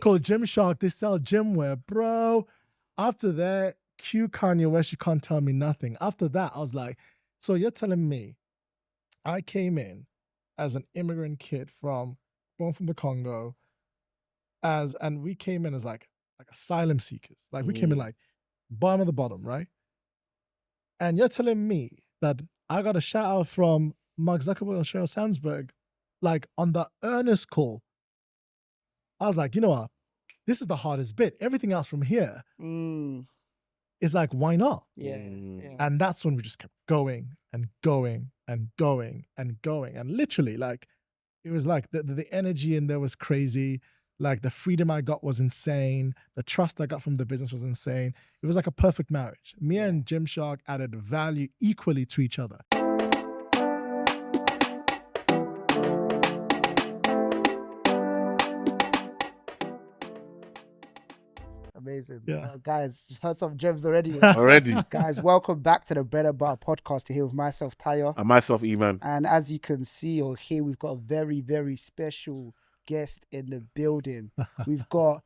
called Gymshark. They sell gym wear, bro. After that, cue Kanye West, you can't tell me nothing. After that, I was like, so you're telling me I came in as an immigrant kid born from the Congo, and we came in as like asylum seekers. Like we came in like bottom of the bottom, right? And you're telling me that I got a shout out from Mark Zuckerberg and Sheryl Sandberg, like on the earnest call. I was like, you know what? This is the hardest bit. Everything else from here is like, why not? Yeah. And that's when we just kept going and going and going and going. And literally, like, it was like the energy in there was crazy. Like the freedom I got was insane. The trust I got from the business was insane. It was like a perfect marriage. Me and Gymshark added value equally to each other. Amazing. Yeah. Guys, heard some gems already. Guys, welcome back to the Bread and Butter podcast here with myself, Tayo. And myself, Eman. And as you can see or hear, we've got a very, very special guest in the building. We've got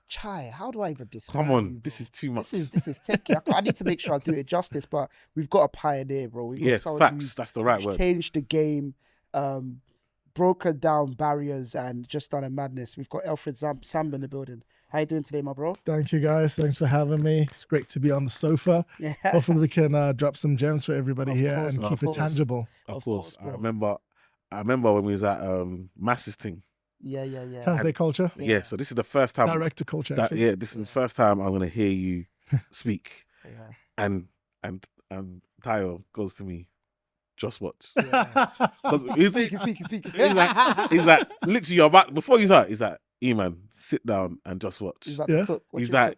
Chai. How do I even describe Come on, you, this is too much. This is techy. I need to make sure I do it justice, but we've got a pioneer, bro. We've got Yes, someone facts. who's That's the right word. changed the game, broken down barriers, and just done a madness. We've got Eldried Samba in the building. How you doing today, my bro? Thank you, guys. Thanks for having me. It's great to be on the sofa. Yeah. Hopefully we can drop some gems for everybody Of here course, and of keep it course. tangible. Of course. bro. I remember when we was at Mass's thing. Yeah. Translate culture. Yeah, so this is the first time. Director culture, actually. This is the first time I'm going to hear you speak. Yeah. And Tayo goes to me, just watch. Yeah. 'Cause he's Speak. he's like, literally, you're about, before you start, he's like, E-man, sit down and just watch. He's about Yeah. to cook. He's like,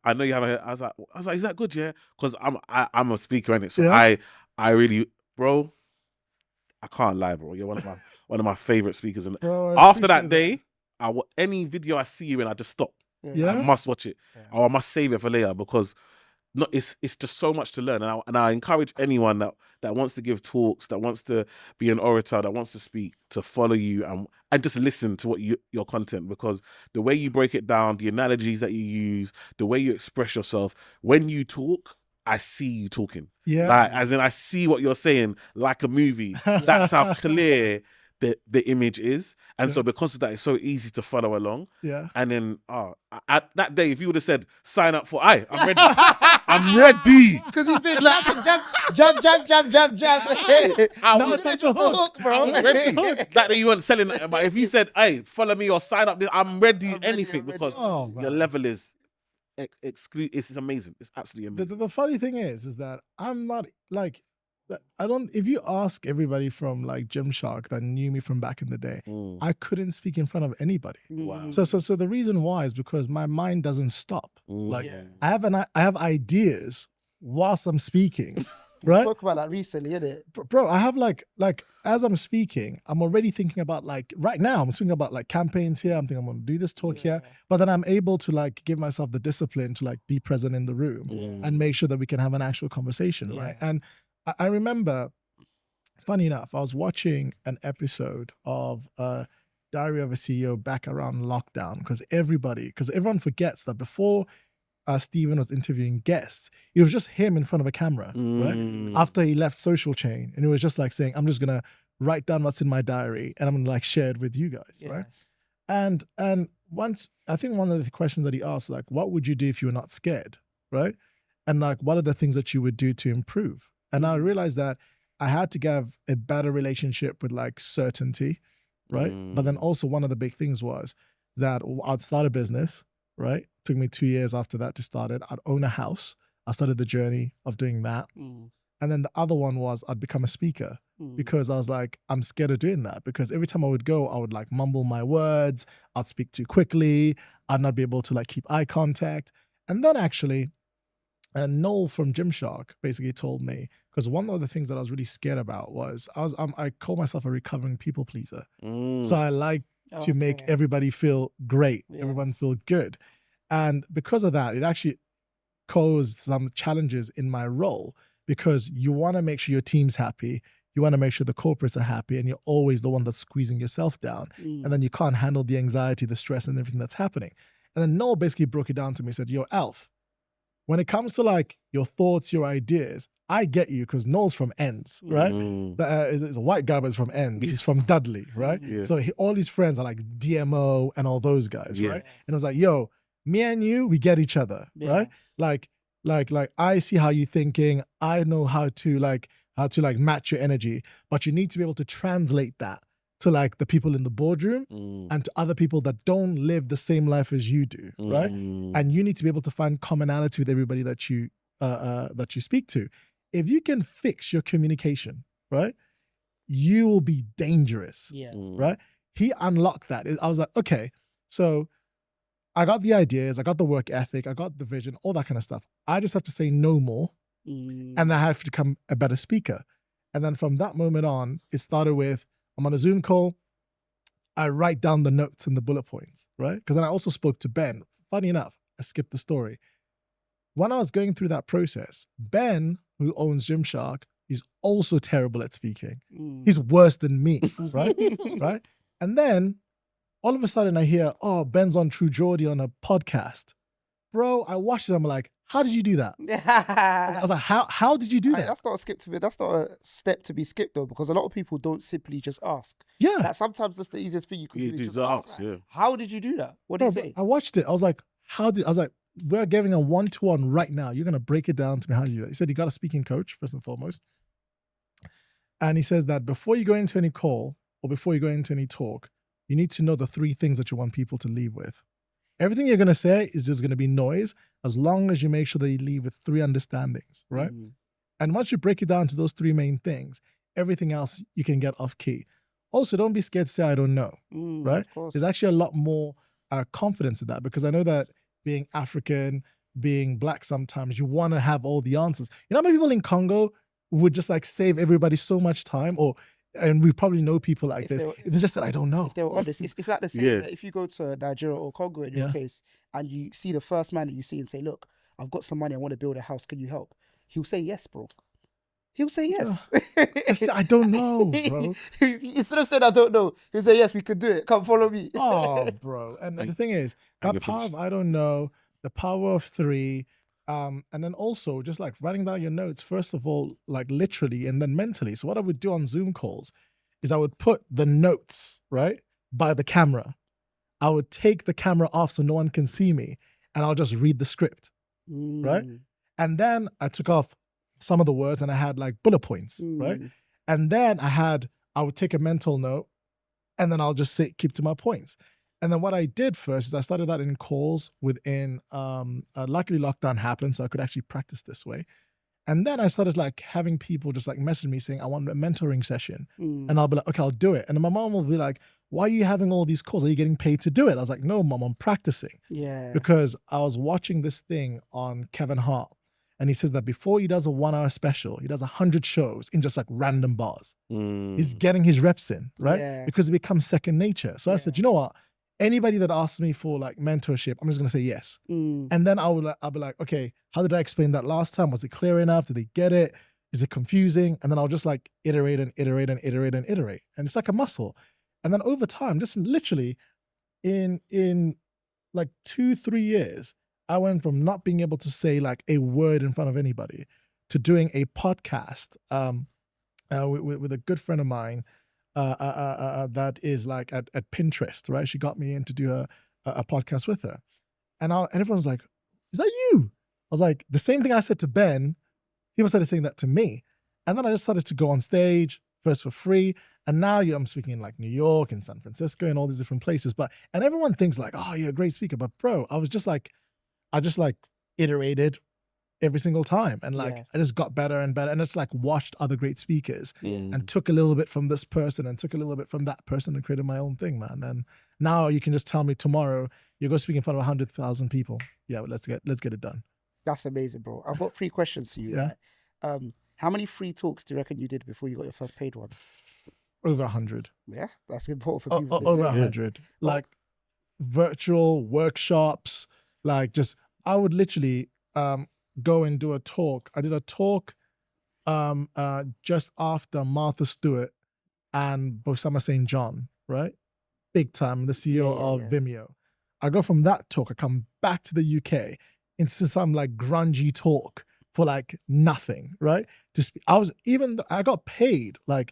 I know you haven't heard. I was like, is that good? Yeah, because I'm a speaker in it, so Yeah. I really, bro, I can't lie, bro. You're one of my favorite speakers. And Bro, I after that appreciate day, any video I see you in, I just stop. Yeah. I must watch it, Yeah. or I must save it for later because it's just so much to learn. And I encourage anyone that wants to give talks, that wants to be an orator, that wants to speak, to follow you and just listen to your content, because the way you break it down, the analogies that you use, the way you express yourself, when you talk, I see you talking. Yeah. Like, as in I see what you're saying like a movie. That's how clear the image is. And so because of that, it's so easy to follow along. Yeah. And then at that day, if you would have said, sign up for I'm ready. I'm ready. Because he's been like, jump. No, take the hook, bro. I'm ready. That day you weren't selling it. But if you said, hey, follow me or sign up, I'm ready, anything, because Oh, man. your level is it's amazing. It's absolutely amazing. The funny thing is that I'm not like, if you ask everybody from like Gymshark that knew me from back in the day, I couldn't speak in front of anybody. Wow. So the reason why is because my mind doesn't stop. Like Yeah. I have ideas whilst I'm speaking, right? Talk about that recently, innit? Bro, I have like as I'm speaking, I'm already thinking about like right now I'm thinking about like campaigns here. I'm thinking I'm gonna do this talk here, but then I'm able to like give myself the discipline to like be present in the room and make sure that we can have an actual conversation, right? And I remember, funny enough, I was watching an episode of Diary of a CEO back around lockdown because everyone forgets that before Stephen was interviewing guests, it was just him in front of a camera, right? After he left Social Chain, and it was just like saying, I'm just gonna write down what's in my diary and I'm gonna like share it with you guys, right? And once, I think one of the questions that he asked, like, what would you do if you were not scared, right? And like, what are the things that you would do to improve? And I realized that I had to have a better relationship with like certainty, right? But then also one of the big things was that I'd start a business, right? It took me 2 years after that to start it. I'd own a house. I started the journey of doing that. And then the other one was I'd become a speaker because I was like, I'm scared of doing that because every time I would go, I would like mumble my words. I'd speak too quickly. I'd not be able to like keep eye contact. And then actually, Noel from Gymshark basically told me, because one of the things that I was really scared about was I call myself a recovering people pleaser. So I like to make everybody feel great, everyone feel good. And because of that, it actually caused some challenges in my role because you want to make sure your team's happy. you want to make sure the corporates are happy, and you're always the one that's squeezing yourself down. And then you can't handle the anxiety, the stress, and everything that's happening. And then Noel basically broke it down to me, said, yo, Alf, when it comes to like your thoughts, your ideas, I get you, because Noel's from Ends, right? He's a white guy, but he's from Ends. He's from Dudley, right? So all his friends are like DMO and all those guys, right? And I was like, yo, me and you, we get each other, right? Like I see how you're thinking. I know how to match your energy, but you need to be able to translate that to like the people in the boardroom and to other people that don't live the same life as you do, right? And you need to be able to find commonality with everybody that you speak to. If you can fix your communication, right, you will be dangerous, right? He unlocked that. I was like, okay, so I got the ideas, I got the work ethic, I got the vision, all that kind of stuff. I just have to say no more, and I have to become a better speaker. And then from that moment on, it started with, I'm on a Zoom call, I write down the notes and the bullet points, right? Because then I also spoke to Ben. Funny enough, I skipped the story. When I was going through that process, Ben, who owns Gymshark, is also terrible at speaking. He's worse than me, right? Right? And then all of a sudden I hear, oh, Ben's on True Geordie on a podcast. Bro, I watched it, I'm like, how did you do that? I was like, how did you do that? That's not a skip to me. That's not a step to be skipped though, because a lot of people don't simply just ask. Yeah. Like, sometimes that's the easiest thing you can do. You Just just ask. ask, Like, yeah. how did you do that? What did Bro, he say? I watched it. I was like, we're giving a 1-to-1 right now. You're going to break it down to me how you do that. He said he got a speaking coach, first and foremost. And he says that before you go into any call or before you go into any talk, you need to know the 3 things that you want people to leave with. Everything you're going to say is just going to be noise, as long as you make sure that you leave with 3 understandings, right? And once you break it down to those 3 main things, everything else you can get off key. Also, don't be scared to say, I don't know, right? Of course. There's actually a lot more confidence in that, because I know that being African, being Black, sometimes you want to have all the answers. You know how many people in Congo would just like save everybody so much time, and we probably know people like this. If they just said, I don't know. If they were honest, it's like the same. That if you go to Nigeria or Congo in your case, and you see the first man that you see and say, look, I've got some money, I want to build a house, can you help? He'll say yes, bro. He'll say yes. I don't know, bro. Instead of saying I don't know, he'll say yes, we could do it. Come follow me. Oh, bro. And the thing is, that power of I don't know, the power of 3, and then also just like writing down your notes, first of all, like literally and then mentally. So what I would do on Zoom calls is I would put the notes, right, by the camera. I would take the camera off so no one can see me, and I'll just read the script, right? And then I took off some of the words and I had like bullet points, right? And then I would take a mental note, and then I'll just keep to my points. And then what I did first is I started that in calls within, luckily lockdown happened, so I could actually practice this way. And then I started like having people just like message me saying, I want a mentoring session. And I'll be like, okay, I'll do it. And then my mom will be like, why are you having all these calls? Are you getting paid to do it? I was like, no, Mom, I'm practicing. Yeah. Because I was watching this thing on Kevin Hart, and he says that before he does a 1-hour special, he does 100 shows in just like random bars. He's getting his reps in, right? Yeah. Because it becomes second nature. So I said, you know what? Anybody that asks me for like mentorship, I'm just gonna say yes. And then I'll be like, okay, how did I explain that last time? Was it clear enough? Did they get it? Is it confusing? And then I'll just like iterate and iterate and iterate and iterate. And it's like a muscle. And then over time, just literally in like 2-3 years, I went from not being able to say like a word in front of anybody to doing a podcast with a good friend of mine that is like at Pinterest, right? She got me in to do a podcast with her. And everyone's like, is that you? I was like, the same thing I said to Ben, people started saying that to me. And then I just started to go on stage, first for free. And now I'm speaking in like New York and San Francisco and all these different places. And everyone thinks like, oh, you're a great speaker. But bro, I just iterated every single time. And like, I just got better and better. And it's like watched other great speakers and took a little bit from this person and took a little bit from that person and created my own thing, man. And now you can just tell me tomorrow, you're going to speak in front of 100,000 people. Yeah, well, let's get it done. That's amazing, bro. I've got 3 questions for you. Yeah. Right? How many free talks do you reckon you did before you got your first paid one? Over 100. Yeah, that's important for people. Over 100. Like virtual workshops, like just, I would literally go and do a talk. I did a talk just after Martha Stewart and Bosama St. John, right? Big time, the CEO of Vimeo. I go from that talk, I come back to the UK into some like grungy talk for like nothing, right? I got paid like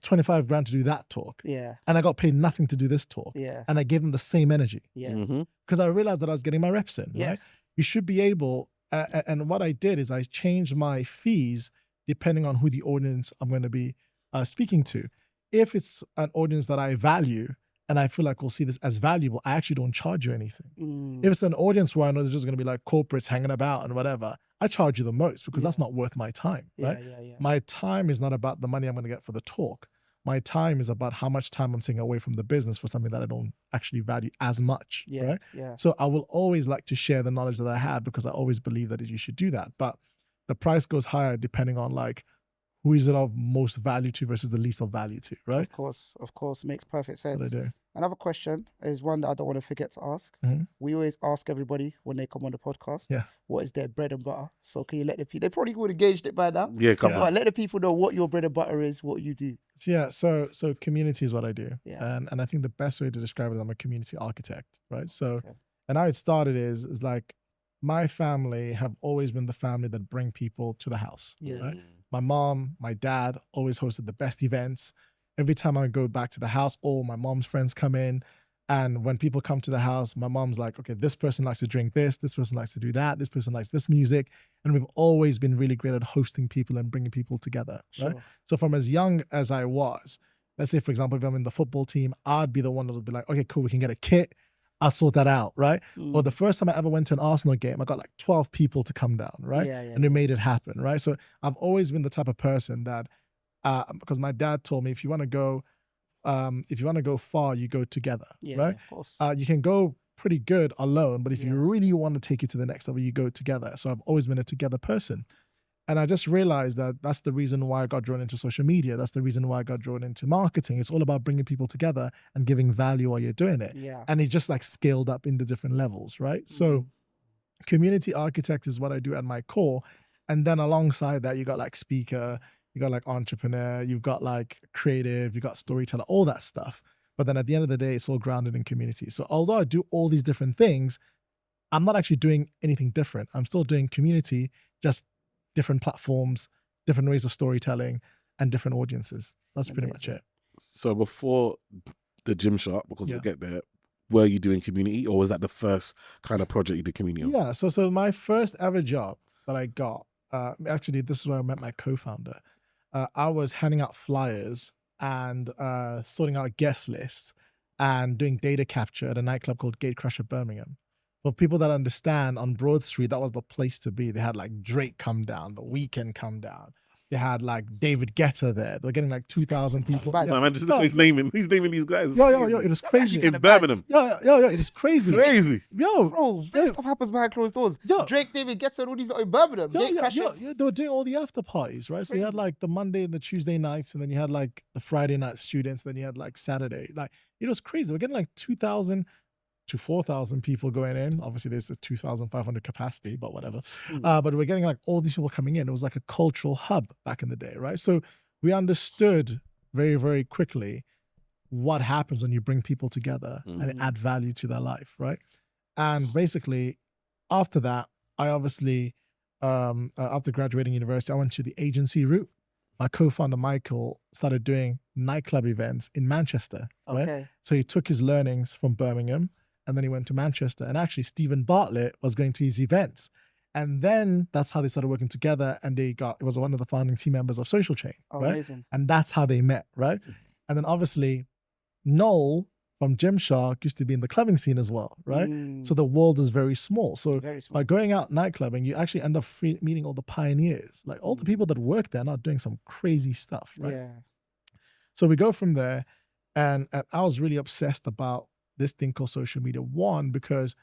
25 grand to do that talk. Yeah. And I got paid nothing to do this talk. Yeah. And I gave them the same energy. Yeah. Because I realized that I was getting my reps in, Yeah. right? You should be able, and what I did is I changed my fees depending on who the audience I'm going to be speaking to. If it's an audience that I value and I feel like we'll see this as valuable, I actually don't charge you anything. If it's an audience where I know there's just going to be like corporates hanging about and whatever, I charge you the most because that's not worth my time, right? My time is not about the money I'm going to get for the talk. My time is about how much time I'm taking away from the business for something that I don't actually value as much, right? So I will always like to share the knowledge that I have because I always believe that you should do that. But the price goes higher depending on like who is it of most value to versus the least of value to, right? Of course, makes perfect sense. That's what I do. Another question is one that I don't want to forget to ask. We always ask everybody when they come on the podcast, what is their bread and butter? So can you let the people, they probably would have gauged it by now. But let the people know what your bread and butter is, what you do. So community is what I do. And I think the best way to describe it, I'm a community architect, right? So, and how it started is like, my family have always been the family that bring people to the house, right? My mom, my dad always hosted the best events. Every time I go back to the house, all my mom's friends come in. And when people come to the house, my mom's like, okay, this person likes to drink this person likes to do that, this person likes this music. And we've always been really great at hosting people and bringing people together, right? So from as young as I was, let's say, for example, if I'm in the football team, I'd be the one that would be like, okay, cool, we can get a kit. I'll sort that out, right? Or the first time I ever went to an Arsenal game, I got like 12 people to come down, right? And we made it happen, right? So I've always been the type of person that, because my dad told me, if you want to go far, you go together, right? Of course. You can go pretty good alone, but if you really want to take it to the next level, you go together. So I've always been a together person. And I just realized that that's the reason why I got drawn into social media. That's the reason why I got drawn into marketing. It's all about bringing people together and giving value while you're doing it. And it just like scaled up into different levels, right? So community architect is what I do at my core. And then alongside that, you got like speaker, you got like entrepreneur, you've got like creative, you got storyteller, all that stuff. But then at the end of the day, it's all grounded in community. So although I do all these different things, I'm not actually doing anything different. I'm still doing community, just different platforms, different ways of storytelling, and different audiences. That's pretty much it. So before the Gymshark, because we'll get there, were you doing community, or was that the first kind of project you did community on? Yeah, so my first ever job that I got, actually, this is where I met my co-founder. I was handing out flyers and sorting out guest lists and doing data capture at a nightclub called Gatecrasher Birmingham. For people that understand, on Broad Street, that was the place to be. They had like Drake come down, The Weeknd come down. They had like David Guetta there. They were getting like 2,000 people. He's naming these guys. Yo, it was crazy. In Birmingham. Yo, it was crazy. Crazy. Yo. Bro, this stuff happens behind closed doors. Drake, David Guetta, and all these in Birmingham. They were doing all the after parties, right? So you had like the Monday and the Tuesday nights, and then you had like the Friday night students, and then you had like Saturday. Like, it was crazy. We're getting like 2,000 to 4,000 people going in. Obviously, there's a 2,500 capacity, but whatever. But we're getting like all these people coming in. It was like a cultural hub back in the day, right? So we understood very, very quickly what happens when you bring people together and add value to their life, right? And basically, after that, I obviously, after graduating university, I went to the agency route. My co-founder, Michael, started doing nightclub events in Manchester, right? So he took his learnings from Birmingham, and then he went to Manchester. And actually, Stephen Bartlett was going to his events. And then that's how they started working together. And it was one of the founding team members of Social Chain, right? Amazing. And that's how they met, right? And then obviously, Noel from Gymshark used to be in the clubbing scene as well, right? So the world is very small. So by going out nightclubbing, you actually end up meeting all the pioneers. Like all the people that work there are not doing some crazy stuff, right? Yeah. So we go from there. And I was really obsessed about this thing called social media. One, because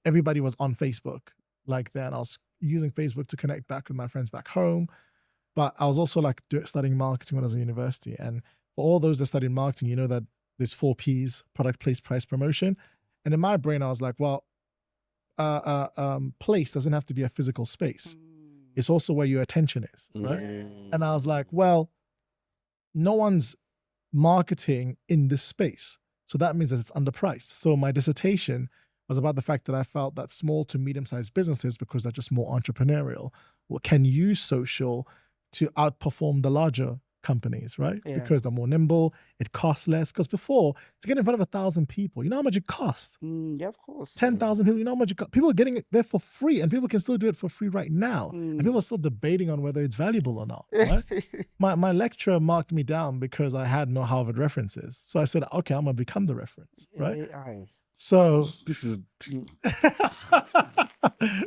everybody was on Facebook like then. I was using Facebook to connect back with my friends back home. But I was also like studying marketing when I was in university. And for all those that studied marketing, you know that there's 4 Ps: product, place, price, promotion. And in my brain, I was like, well, place doesn't have to be a physical space. it's also where your attention is, right? And I was like, well, no one's marketing in this space. So that means that it's underpriced. So my dissertation was about the fact that I felt that small to medium-sized businesses, because they're just more entrepreneurial, can use social to outperform the larger companies, right? Yeah. Because they're more nimble, it costs less. Because before, to get in front of 1,000 people, you know how much it costs? Yeah, of course. 10,000 people, you know how much it costs? People are getting it there for free, and people can still do it for free right now. And people are still debating on whether it's valuable or not, right? my lecturer marked me down because I had no Harvard references. So I said, okay, I'm going to become the reference, right? So this is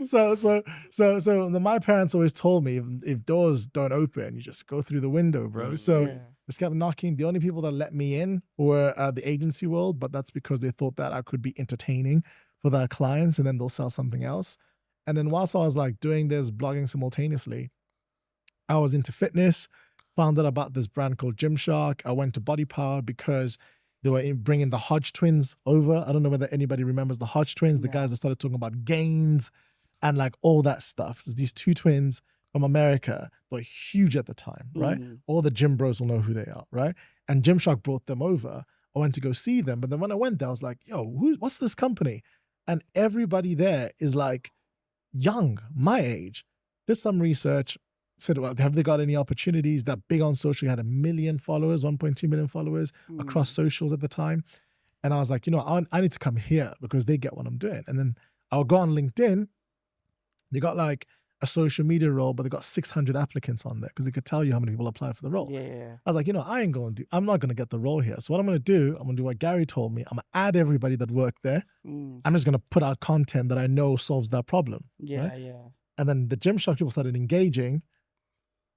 so my parents always told me, if doors don't open, you just go through the window, bro. So just kept knocking. The only people that let me in were the agency world, but that's because they thought that I could be entertaining for their clients, and then they'll sell something else. And then whilst I was like doing this blogging simultaneously, I was into fitness, found out about this brand called Gymshark. I went to Body Power because they were bringing the Hodge twins over. I don't know whether anybody remembers the Hodge twins, the guys that started talking about gains and like all that stuff. So these two twins from America were huge at the time, right? All the gym bros will know who they are, right? And Gymshark brought them over. I went to go see them. But then when I went there, I was like, yo, what's this company? And everybody there is like young, my age. Did some research, said, well, have they got any opportunities? That big on social, had 1 million followers, 1.2 million followers across socials at the time. And I was like, you know, I need to come here because they get what I'm doing. And then I'll go on LinkedIn. They got like a social media role, but they got 600 applicants on there because they could tell you how many people apply for the role. Yeah. I was like, you know, I'm not going to get the role here. So what I'm going to do what Gary told me. I'm going to add everybody that worked there. I'm just going to put out content that I know solves that problem. Yeah. And then the Gymshark people started engaging.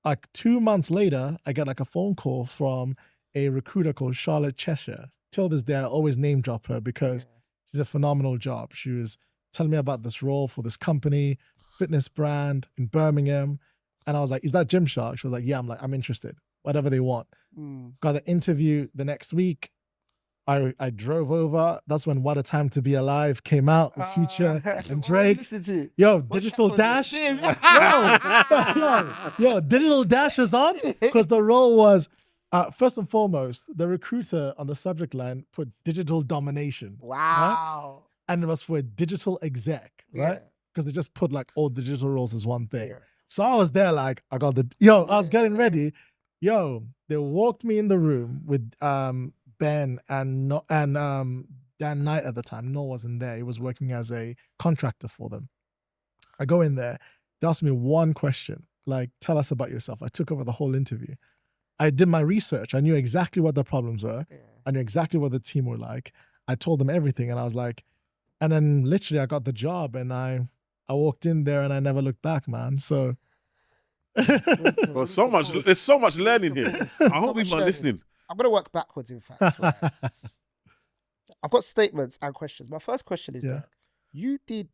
Like 2 months later, I get like a phone call from a recruiter called Charlotte Cheshire. Till this day, I always name drop her because she's a phenomenal job. She was telling me about this role for this company, fitness brand in Birmingham. And I was like, is that Gymshark? She was like, yeah. I'm like, I'm interested. Whatever they want. Got an interview the next week. I drove over. That's when What a Time to Be Alive came out with Future and Drake. Yo, Digital Dash. Yo, Digital Dash was on because the role was, first and foremost, the recruiter on the subject line put digital domination. Wow. Right? And it was for a digital exec, right? Because they just put like all digital roles as one thing. So I was there like, I was getting ready. Yo, they walked me in the room with Ben and Dan Knight at the time. Noah wasn't there. He was working as a contractor for them. I go in there. They asked me one question, like, tell us about yourself. I took over the whole interview. I did my research. I knew exactly what the problems were. I knew exactly what the team were like. I told them everything. And I was like, and then literally I got the job and I walked in there and I never looked back, man. So. There's so much learning here. I hope people are listening. I'm going to work backwards, in fact. Right? I've got statements and questions. My first question is that you did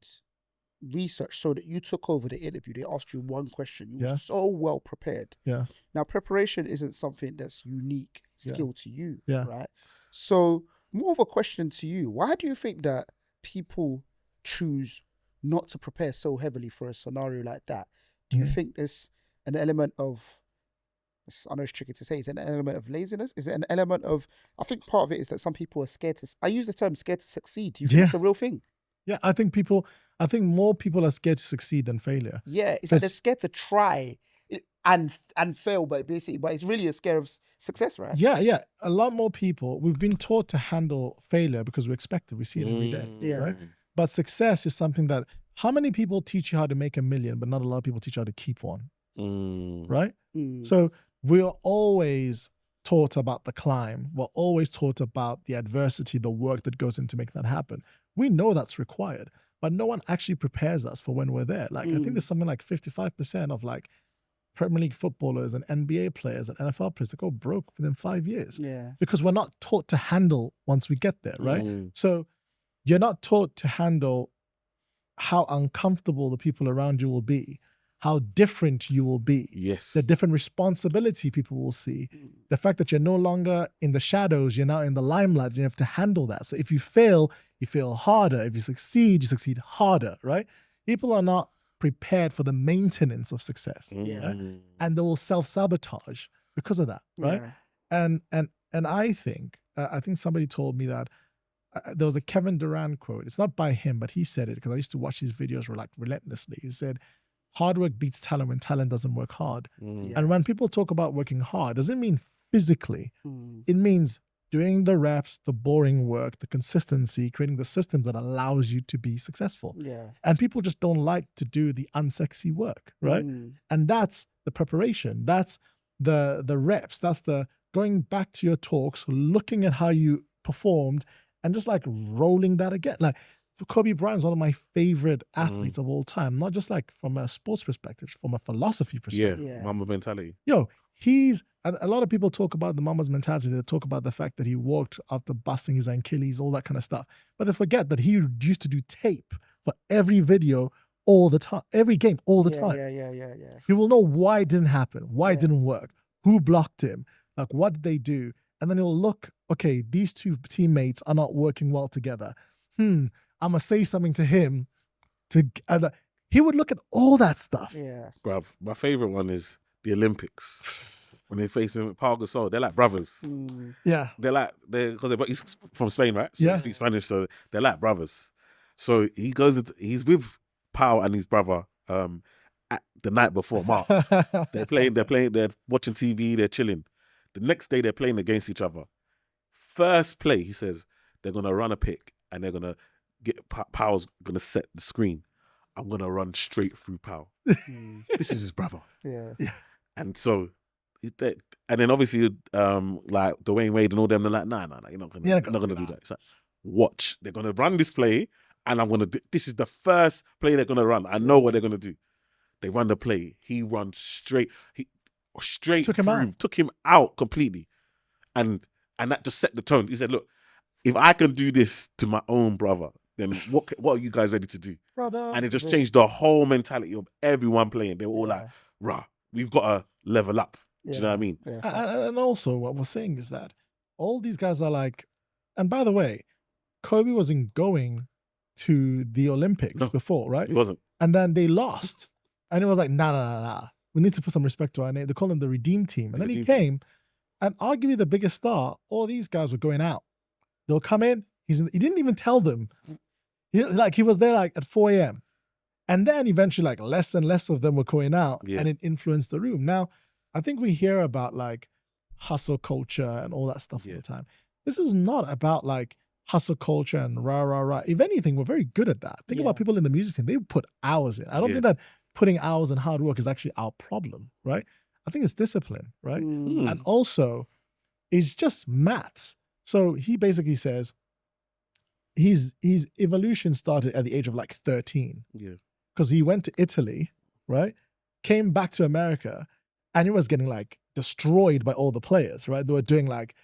research so that you took over the interview. They asked you one question. You were so well prepared. Now, preparation isn't something that's unique skill to you, right? So more of a question to you. Why do you think that people choose not to prepare so heavily for a scenario like that? Do you think there's an element of, I know it's tricky to say, is it an element of laziness? Is it an element of, I think part of it is that some people are scared to, I use the term scared to succeed. Do you think it's a real thing? Yeah, I think more people are scared to succeed than failure. Yeah, it's like they're scared to try and fail, but it's really a scare of success, right? Yeah. A lot more people, we've been taught to handle failure because we expect it. We see it every day, right? But success is something that, how many people teach you how to make $1 million, but not a lot of people teach you how to keep one, right? So we're always taught about the climb. We're always taught about the adversity, the work that goes into making that happen. We know that's required, but no one actually prepares us for when we're there. Like, I think there's something like 55% of like Premier League footballers and NBA players and NFL players that go broke within 5 years. Because we're not taught to handle once we get there, right? So you're not taught to handle how uncomfortable the people around you will be, how different you will be, the different responsibility people will see, the fact that you're no longer in the shadows, you're now in the limelight, you have to handle that. So if you fail, you fail harder. If you succeed harder, right? People are not prepared for the maintenance of success. Yeah. And they will self-sabotage because of that, right? Yeah. And I think somebody told me that there was a Kevin Durant quote. It's not by him, but he said it because I used to watch his videos like relentlessly. He said, hard work beats talent when talent doesn't work hard. Yeah. And when people talk about working hard, it doesn't mean physically. It means doing the reps, the boring work, the consistency, creating the system that allows you to be successful. Yeah. And people just don't like to do the unsexy work, right? And that's the preparation. That's the reps. That's the going back to your talks, looking at how you performed and just like rolling that again. Like Kobe Bryant is one of my favorite athletes of all time, not just like from a sports perspective, from a philosophy perspective. Yeah. Mamba mentality. A lot of people talk about the Mama's mentality. They talk about the fact that he walked after busting his Achilles, all that kind of stuff. But they forget that he used to do tape for every video all the time, every game all the time. Yeah. You will know why it didn't happen, why it didn't work, who blocked him, like what did they do? And then he'll look, okay, these two teammates are not working well together. I'm going to say something to him. He would look at all that stuff. Yeah. Bruv, my favorite one is the Olympics. When they face him with Pau Gasol, they're like brothers. Yeah. He's from Spain, right? So he speaks Spanish, so they're like brothers. So he's with Pau and his brother at the night before March. they're watching TV, they're chilling. The next day they're playing against each other. First play, he says, they're gonna run a pick and they're gonna Pau's gonna set the screen. I'm gonna run straight through Pau. This is his brother. Yeah. And so and then obviously like Dwayne Wade and all them, they're like, nah, you're not gonna do that. It's like, watch, they're gonna run this play and I'm gonna this is the first play they're gonna run. I know what they're gonna do. They run the play. He runs straight. Took him out completely. And that just set the tone. He said, look, if I can do this to my own brother, then what are you guys ready to do? Brother. And it just changed the whole mentality of everyone playing. They were all like, rah, we've got to level up. Do you know what I mean? Yeah. And also what we're saying is that all these guys are like, and by the way, Kobe wasn't going to the Olympics before, right? He wasn't. And then they lost. And it was like, nah. We need to put some respect to our name. They call him the Redeem Team. And then he came, and arguably the biggest star, all these guys were going out. They'll come in. He didn't even tell them. He was there like at 4 a.m. And then eventually like less and less of them were going out and it influenced the room. Now, I think we hear about like hustle culture and all that stuff all the time. This is not about like hustle culture and rah. If anything, we're very good at that. Think about people in the music scene. They put hours in. I don't think that putting hours and hard work is actually our problem, right? I think it's discipline, right? And also, it's just maths. So he basically says his evolution started at the age of like 13. Yeah. Because he went to Italy, right? Came back to America, and he was getting like destroyed by all the players, right? They were doing like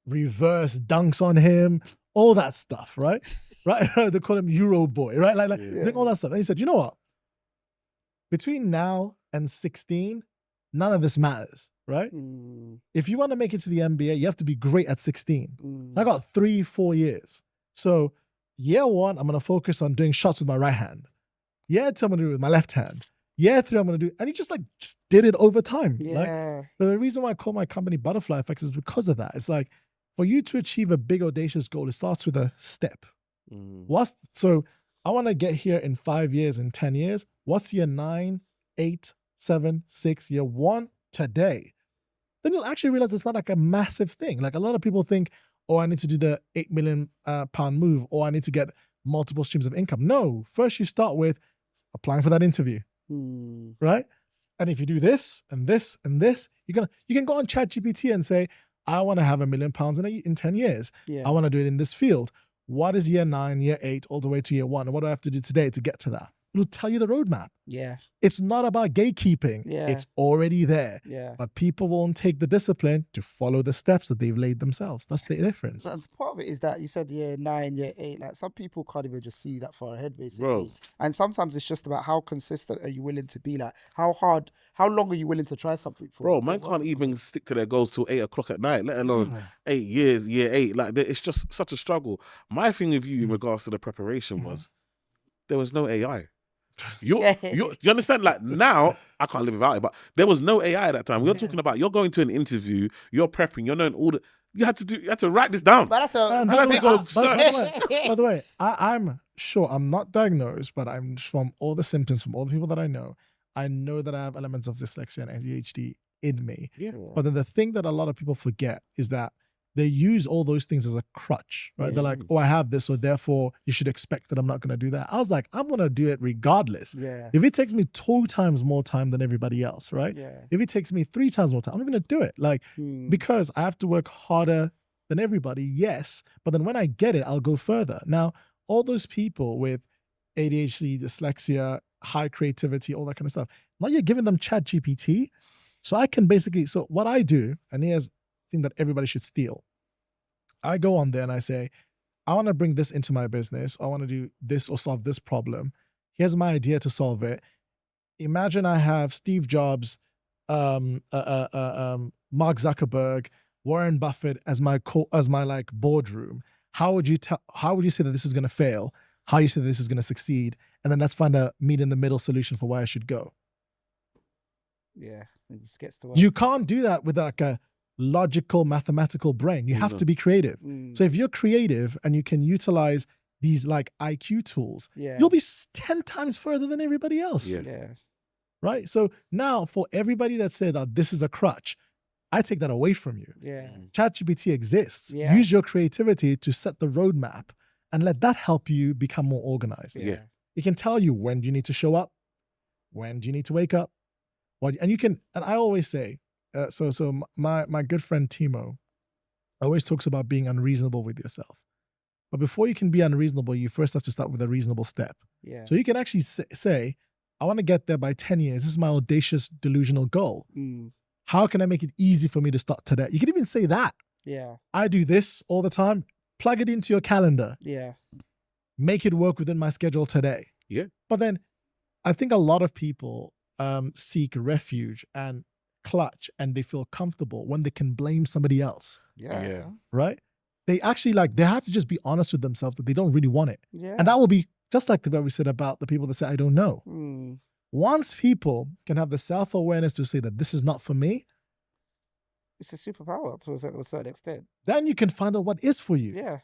reverse dunks on him, all that stuff, right? Right? They call him Euro boy, right? Like doing all that stuff. And he said, you know what? Between now and 16, none of this matters, right? If you want to make it to the NBA, you have to be great at 16. I got 3-4 years. So year 1, I'm going to focus on doing shots with my right hand. Year 2, I'm going to do it with my left hand. Year 3, I'm going to do, and he just did it over time. Yeah. The reason why I call my company Butterfly Effect is because of that. It's like, for you to achieve a big audacious goal, it starts with a step. So I want to get here in 5 years, in 10 years. What's year 9, 8, 7, 6, year 1 today? Then you'll actually realize it's not like a massive thing. Like a lot of people think, oh, I need to do the £8 million move, or I need to get multiple streams of income. No, first you start with applying for that interview, right? And if you do this and this and this, you can go on ChatGPT and say, I want to have £1 million in 10 years. I want to do it in this field. What is year 9, year 8, all the way to year 1? And what do I have to do today to get to that? It'll tell you the roadmap. Yeah. It's not about gatekeeping. It's already there. Yeah. But people won't take the discipline to follow the steps that they've laid themselves. That's the difference. So, and part of it is that you said year 9, year 8. Like some people can't even just see that far ahead, basically. Bro. And sometimes it's just about how consistent are you willing to be. Like how long are you willing to try something for? Bro, man can't even stick to their goals till 8 o'clock at night, let alone 8 years, year 8. Like it's just such a struggle. My thing with you in regards to the preparation was there was no AI. You understand? Like now, I can't live without it. But there was no AI at that time. We're talking about you're going to an interview, you're prepping, you're knowing all the. You had to write this down. But that's by the way, I'm sure I'm not diagnosed, but I'm from all the symptoms from all the people that I know that I have elements of dyslexia and ADHD in me. Yeah. But then the thing that a lot of people forget is that they use all those things as a crutch, right? They're like, oh, I have this, so therefore you should expect that I'm not going to do that. I was like, I'm going to do it regardless. Yeah. If it takes me 2 times more time than everybody else, right? Yeah. If it takes me 3 times more time, I'm going to do it. Like, because I have to work harder than everybody, yes. But then when I get it, I'll go further. Now, all those people with ADHD, dyslexia, high creativity, all that kind of stuff, now you're giving them ChatGPT. So I can basically, so what I do, and here's the thing that everybody should steal. I go on there and I say, I want to bring this into my business. I want to do this or solve this problem. Here's my idea to solve it. Imagine I have Steve Jobs, Mark Zuckerberg, Warren Buffett as my like boardroom. How would you say that this is going to fail? How you say that this is going to succeed? And then let's find a meet in the middle solution for where I should go. Yeah, it just gets to work. You can't do that with like a logical, mathematical brain. You have to be creative. So if you're creative and you can utilize these like IQ tools, you'll be 10 times further than everybody else. Yeah. Right? So now for everybody that said that this is a crutch, I take that away from you. Yeah. ChatGPT exists. Yeah. Use your creativity to set the roadmap and let that help you become more organized. Yeah. It can tell you when do you need to show up, when do you need to wake up, and you can. And I always say, so my good friend Timo always talks about being unreasonable with yourself. But before you can be unreasonable, you first have to start with a reasonable step. Yeah. So you can actually say, I want to get there by 10 years. This is my audacious, delusional goal. How can I make it easy for me to start today? You can even say that. Yeah. I do this all the time. Plug it into your calendar. Yeah. Make it work within my schedule today. Yeah. But then I think a lot of people seek refuge and clutch and they feel comfortable when they can blame somebody else. Yeah. Right? They actually they have to just be honest with themselves that they don't really want it. Yeah. And that will be just like the way we said about the people that say, I don't know. Once people can have the self-awareness to say that this is not for me, it's a superpower to a certain extent. Then you can find out what is for you. Yeah.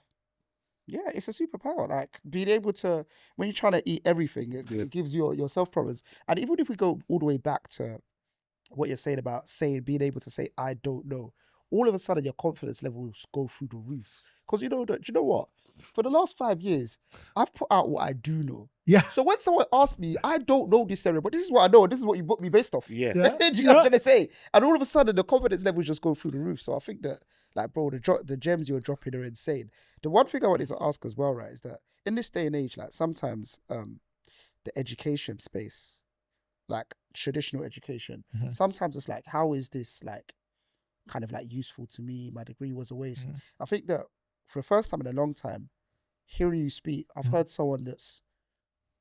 Yeah, it's a superpower. Like being able to, when you're trying to eat everything, it gives you yourself problems. And even if we go all the way back to what you're saying about being able to say, I don't know, all of a sudden your confidence levels go through the roof. Because do you know what? For the last 5 years, I've put out what I do know. Yeah. So when someone asks me, I don't know this area, but this is what I know, this is what you booked me based off. Yeah. Do you know what I'm trying to say? And all of a sudden, the confidence levels just go through the roof. So I think that, like, bro, the gems you're dropping are insane. The one thing I wanted to ask as well, right, is that in this day and age, like, sometimes the education space, like traditional education, sometimes it's like, how is this, like, kind of, like, useful to me? My degree was a waste. I think that for the first time in a long time, hearing you speak, I've heard someone that's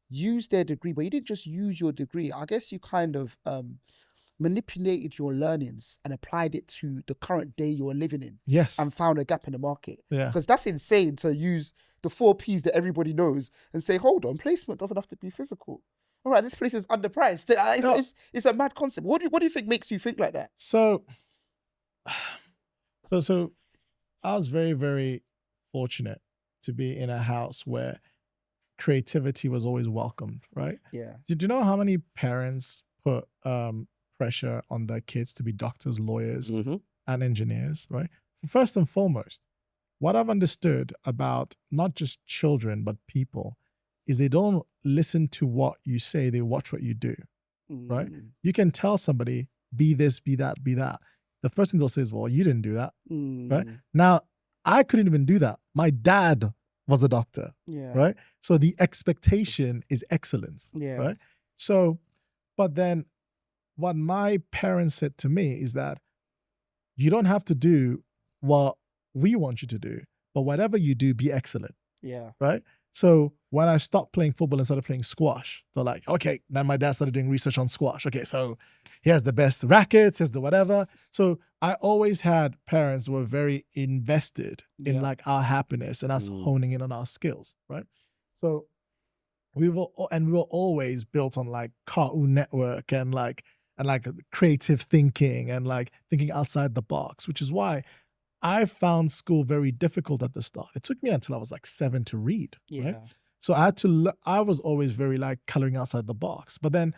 used their degree, but you didn't just use your degree. I guess you kind of manipulated your learnings and applied it to the current day you're living in. Yes. And found a gap in the market. Yeah. Because that's insane to use the 4 Ps that everybody knows and say, hold on, placement doesn't have to be physical. All right, this place is underpriced. It's a mad concept. What do you think makes you think like that? So I was very, very fortunate to be in a house where creativity was always welcomed, right? Yeah. Did you know how many parents put pressure on their kids to be doctors, lawyers, and engineers, right? First and foremost, what I've understood about not just children, but people, is they don't listen to what you say, they watch what you do, right? You can tell somebody, be this, be that, be that. The first thing they'll say is, well, you didn't do that, right? Now, I couldn't even do that. My dad was a doctor, right? So the expectation is excellence, right? So, but then what my parents said to me is that you don't have to do what we want you to do, but whatever you do, be excellent, right? So when I stopped playing football and started playing squash, they're like, okay, then my dad started doing research on squash. Okay, so he has the best rackets, here's the whatever. So I always had parents who were very invested in like our happiness and us honing in on our skills, right? So we were always built on like Cartoon Network and like creative thinking and like thinking outside the box, which is why I found school very difficult at the start. It took me until I was like 7 to read, right? So I was always very like coloring outside the box. But then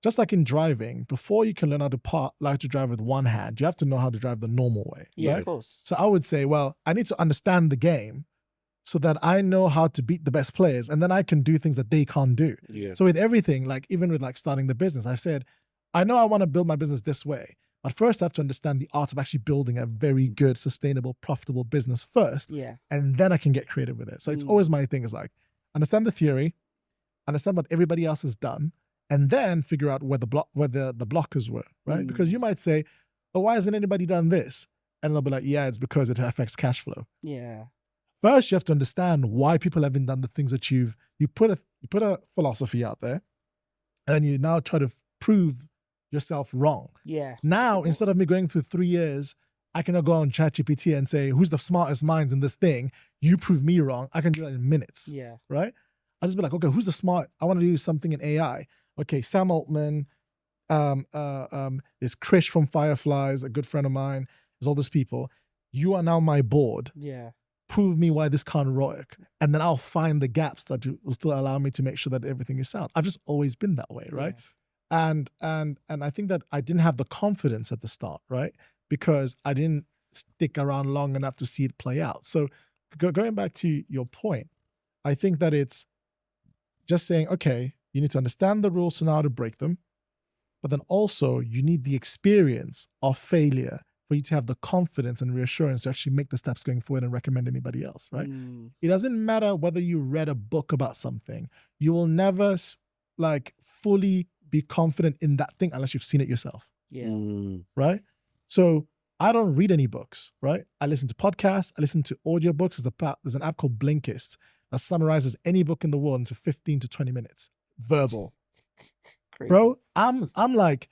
just like in driving, before you can learn how to drive with one hand, you have to know how to drive the normal way, right? Of course. So I would say, well, I need to understand the game so that I know how to beat the best players, and then I can do things that they can't do. So with everything, like even with like starting the business, I've said, I know I want to build my business this way, but first I have to understand the art of actually building a very good, sustainable, profitable business first, and then I can get creative with it. So it's always my thing is like, understand the theory, understand what everybody else has done, and then figure out where the blockers were, right? Because you might say, oh, why hasn't anybody done this? And they'll be like, yeah, it's because it affects cash flow. First, you have to understand why people haven't done the things that you put a philosophy out there, and you now try to prove yourself wrong. Now, instead of me going through 3 years, I can now go on ChatGPT and say, who's the smartest minds in this thing? You prove me wrong. I can do that in minutes. Right? I'll just be like, okay, who's the smart? I want to do something in AI. Okay, Sam Altman, there's Krish from Fireflies, a good friend of mine. There's all these people. You are now my board. Prove me why this can't work. And then I'll find the gaps that will still allow me to make sure that everything is sound. I've just always been that way, right? And I think that I didn't have the confidence at the start, right? Because I didn't stick around long enough to see it play out. So going back to your point, I think that it's just saying, okay, you need to understand the rules to know how to break them, but then also you need the experience of failure for you to have the confidence and reassurance to actually make the steps going forward and recommend anybody else, right? It doesn't matter whether you read a book about something. You will never like fully be confident in that thing unless you've seen it yourself. Right? So I don't read any books, right? I listen to podcasts. I listen to audiobooks. There's an app called Blinkist that summarizes any book in the world into 15 to 20 minutes. Verbal. Bro, I'm like,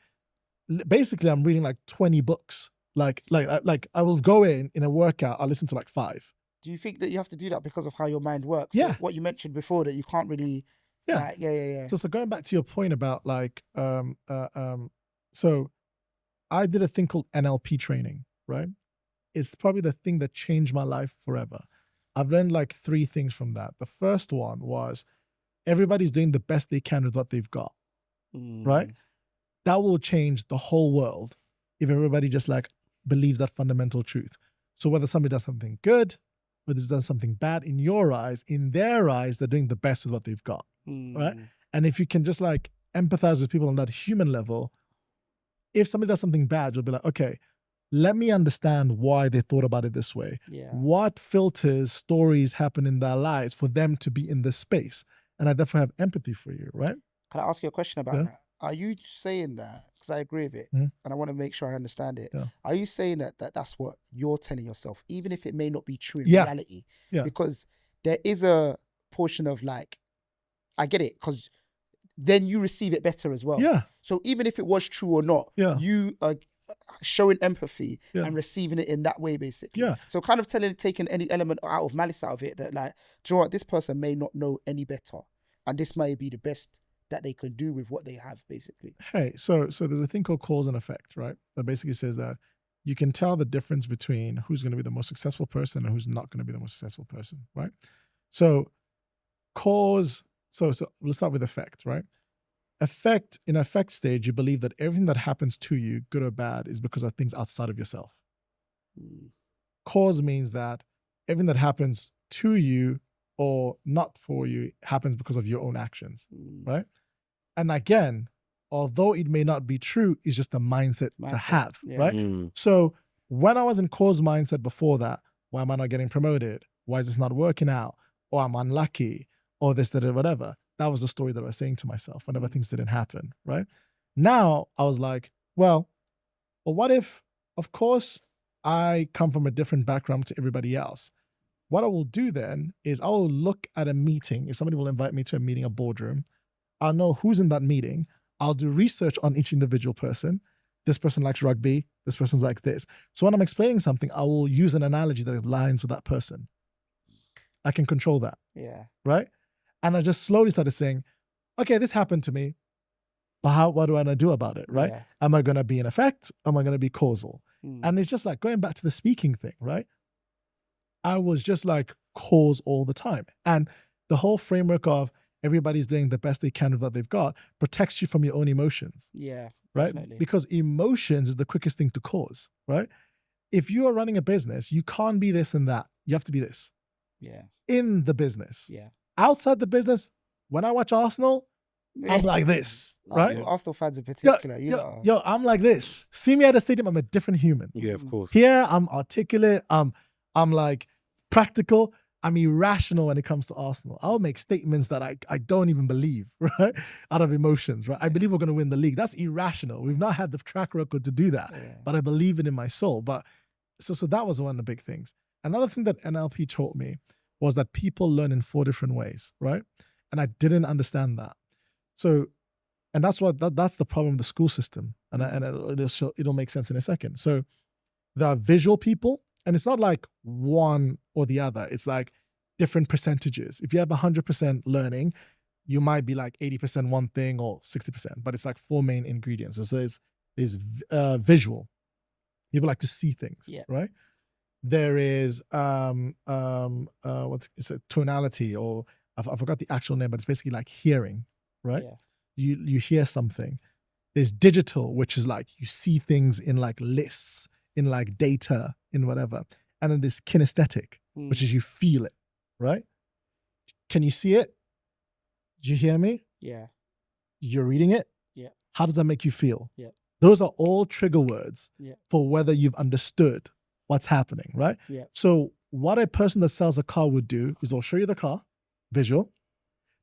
basically I'm reading like 20 books. Like I will go in a workout, I'll listen to like 5. Do you think that you have to do that because of how your mind works? Yeah. So what you mentioned before, that you can't really... Yeah. So going back to your point about like, so I did a thing called NLP training, right? It's probably the thing that changed my life forever. I've learned like 3 things from that. The first one was everybody's doing the best they can with what they've got, right? That will change the whole world if everybody just like believes that fundamental truth. So whether somebody does something good, whether it's done something bad, in your eyes, in their eyes, they're doing the best with what they've got, right? And if you can just like empathize with people on that human level, if somebody does something bad, you'll be like, okay, let me understand why they thought about it this way. What filters, stories happen in their lives for them to be in this space? And I therefore have empathy for you, right? Can I ask you a question about that? Are you saying that, because I agree with it, and I want to make sure I understand it, are you saying that that's what you're telling yourself, even if it may not be true in reality? Because there is a portion of like, I get it, because then you receive it better as well. So even if it was true or not, you are showing empathy and receiving it in that way, basically. So kind of taking any element out of malice out of it, that like, do you know what, this person may not know any better, and this may be the best that they can do with what they have, basically. Hey, so there's a thing called cause and effect, right? That basically says that you can tell the difference between who's going to be the most successful person and who's not going to be the most successful person, right? So cause, so let's start with effect, right? Effect, in effect stage, you believe that everything that happens to you, good or bad, is because of things outside of yourself. Cause means that everything that happens to you or not for you happens because of your own actions, right? And again, although it may not be true, it's just a mindset to have, right? So when I was in cause mindset before that, why am I not getting promoted? Why is this not working out? Or I'm unlucky, or this, that, or whatever. That was the story that I was saying to myself whenever things didn't happen, right? Now I was like, well, what if, of course, I come from a different background to everybody else. What I will do then is I will look at a meeting. If somebody will invite me to a meeting, a boardroom, I'll know who's in that meeting. I'll do research on each individual person. This person likes rugby. This person's like this. So when I'm explaining something, I will use an analogy that aligns with that person. I can control that. Right? And I just slowly started saying, okay, this happened to me, but what do I want to do about it, right? Yeah. Am I going to be an effect? Am I going to be causal? And it's just like going back to the speaking thing, right? I was just like cause all the time. And the whole framework of everybody's doing the best they can with what they've got protects you from your own emotions. Yeah, right? Definitely. Because emotions is the quickest thing to cause, right? If you are running a business, you can't be this and that. You have to be this. Yeah. In the business. Yeah. Outside the business, when I watch Arsenal, I'm like this, right? Arsenal fans in particular. Yo, I'm like this. See me at the stadium, I'm a different human. Yeah, of course. Here, I'm articulate. I'm like practical. I'm irrational when it comes to Arsenal. I'll make statements that I don't even believe, right? Out of emotions, right? I believe we're going to win the league. That's irrational. We've not had the track record to do that, but I believe it in my soul. But so that was one of the big things. Another thing that NLP taught me was that people learn in 4 different ways, right? And I didn't understand that. So, and that's the problem with the school system. And it'll make sense in a second. So there are visual people, and it's not like one or the other. It's like different percentages. If you have 100% learning, you might be like 80% one thing or 60%, but it's like 4 main ingredients. So it's visual. People like to see things, right? There is it's a tonality, or I forgot the actual name, but it's basically like hearing, right? Yeah. You hear something. There's digital, which is like you see things in like lists, in like data, in whatever. And then there's kinesthetic, which is you feel it, right? Can you see it? Do you hear me? Yeah. You're reading it? Yeah. How does that make you feel? Yeah. Those are all trigger words for whether you've understood what's happening, right? Yeah. So what a person that sells a car would do is they'll show you the car, visual.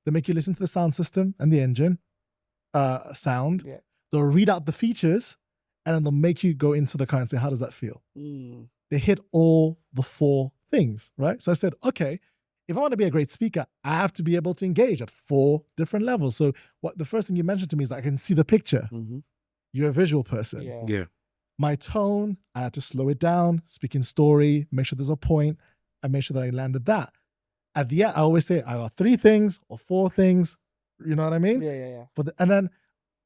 They'll make you listen to the sound system and the engine, sound. Yeah. They'll read out the features, and then they'll make you go into the car and say, how does that feel? They hit all the 4 things, right? So I said, okay, if I want to be a great speaker, I have to be able to engage at 4 different levels. So the first thing you mentioned to me is that I can see the picture. Mm-hmm. You're a visual person. Yeah. My tone, I had to slow it down, speak in story, make sure there's a point, and make sure that I landed that. At the end, I always say, I got 3 things or 4 things. You know what I mean? Yeah. And then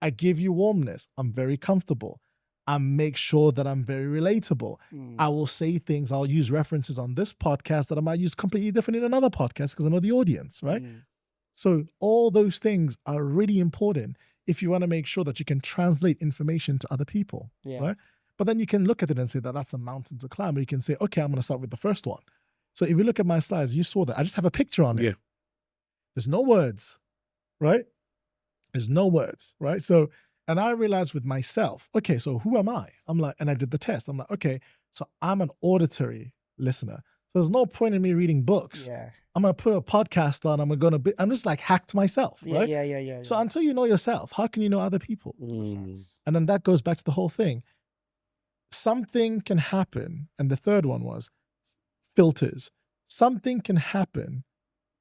I give you warmness. I'm very comfortable. I make sure that I'm very relatable. I will say things, I'll use references on this podcast that I might use completely different in another podcast because I know the audience, right? So all those things are really important if you want to make sure that you can translate information to other people, right? But then you can look at it and say that that's a mountain to climb. Or you can say, okay, I'm going to start with the first one. So if you look at my slides, you saw that. I just have a picture on it. Yeah. There's no words, right? There's no words, right? So, and I realized with myself, okay, so who am I? I'm like, and I did the test. I'm like, okay, so I'm an auditory listener. So there's no point in me reading books. Yeah. I'm going to put a podcast on. I'm just like hacked myself, right? Yeah. So until you know yourself, how can you know other people? And then that goes back to the whole thing. Something can happen. And the third one was filters. Something can happen.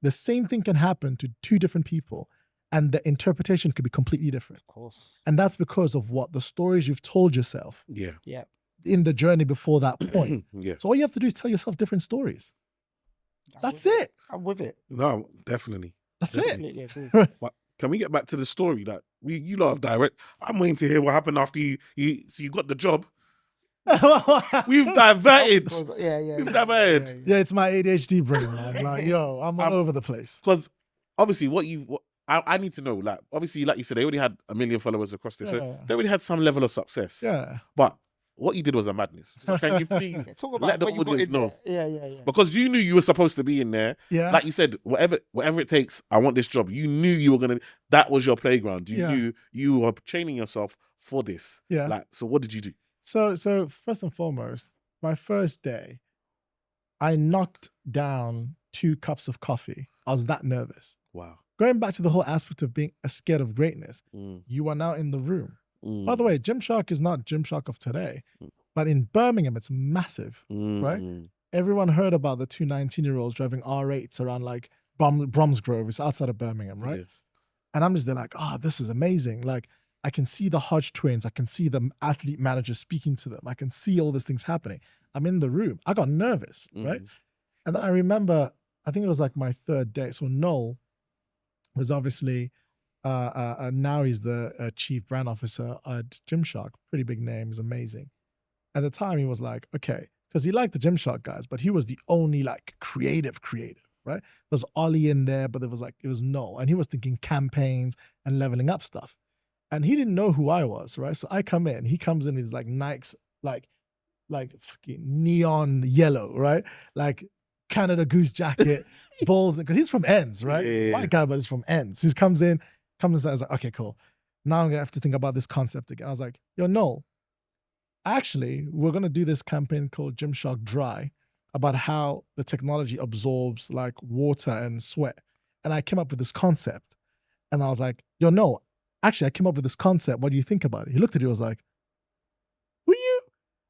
The same thing can happen to 2 different people, and the interpretation could be completely different. Of course. And that's because of what? The stories you've told yourself. Yeah. In the journey before that point. Yeah. So all you have to do is tell yourself different stories. That's it. I'm with it. No, definitely. That's Definitely. it. But can we get back to the story that you lot have direct? I'm waiting to hear what happened after you got the job. We've diverted. We've diverted. Yeah, it's my ADHD brain, man. Like, yo, I'm all over the place. Because obviously, I need to know, like, obviously, like you said, they already had 1 million followers across this. So they already had some level of success. Yeah. But what you did was a madness. So can you please let the audience know? Yeah. Because you knew you were supposed to be in there. Yeah. Like you said, whatever it takes, I want this job. You knew you were going to, that was your playground. You knew you were training yourself for this. Yeah. Like, so what did you do? So first and foremost, my first day, I knocked down 2 cups of coffee. I was that nervous. Wow. Going back to the whole aspect of being scared of greatness, you are now in the room. By the way, Gymshark is not Gymshark of today, but in Birmingham, it's massive, right? Everyone heard about the 2 19-year-olds driving R8s around like Bromsgrove. It's outside of Birmingham, right? Yeah. And I'm just there like, this is amazing. Like, I can see the Hodge twins. I can see the athlete manager speaking to them. I can see all these things happening. I'm in the room. I got nervous, right? And then I remember, I think it was like my 3rd day. So Noel, was obviously now he's the chief brand officer at Gymshark. Pretty big name, is amazing. At the time, he was like, okay, because he liked the Gymshark guys, but he was the only like creative, right? There was Ollie in there, but it was no. And he was thinking campaigns and leveling up stuff. And he didn't know who I was, right? So I come in, he comes in with his like Nikes, like fucking neon yellow, right? Like Canada Goose jacket, balls, because he's from Ends, right? He's a white guy, but he's from Ends. He comes inside, I was like, okay, cool. Now I'm gonna have to think about this concept again. I was like, yo, no. Actually, we're gonna do this campaign called Gymshark Dry about how the technology absorbs like water and sweat. And I came up with this concept. And I was like, yo, no, actually I came up with this concept. What do you think about it? He looked at it, was like, who are you?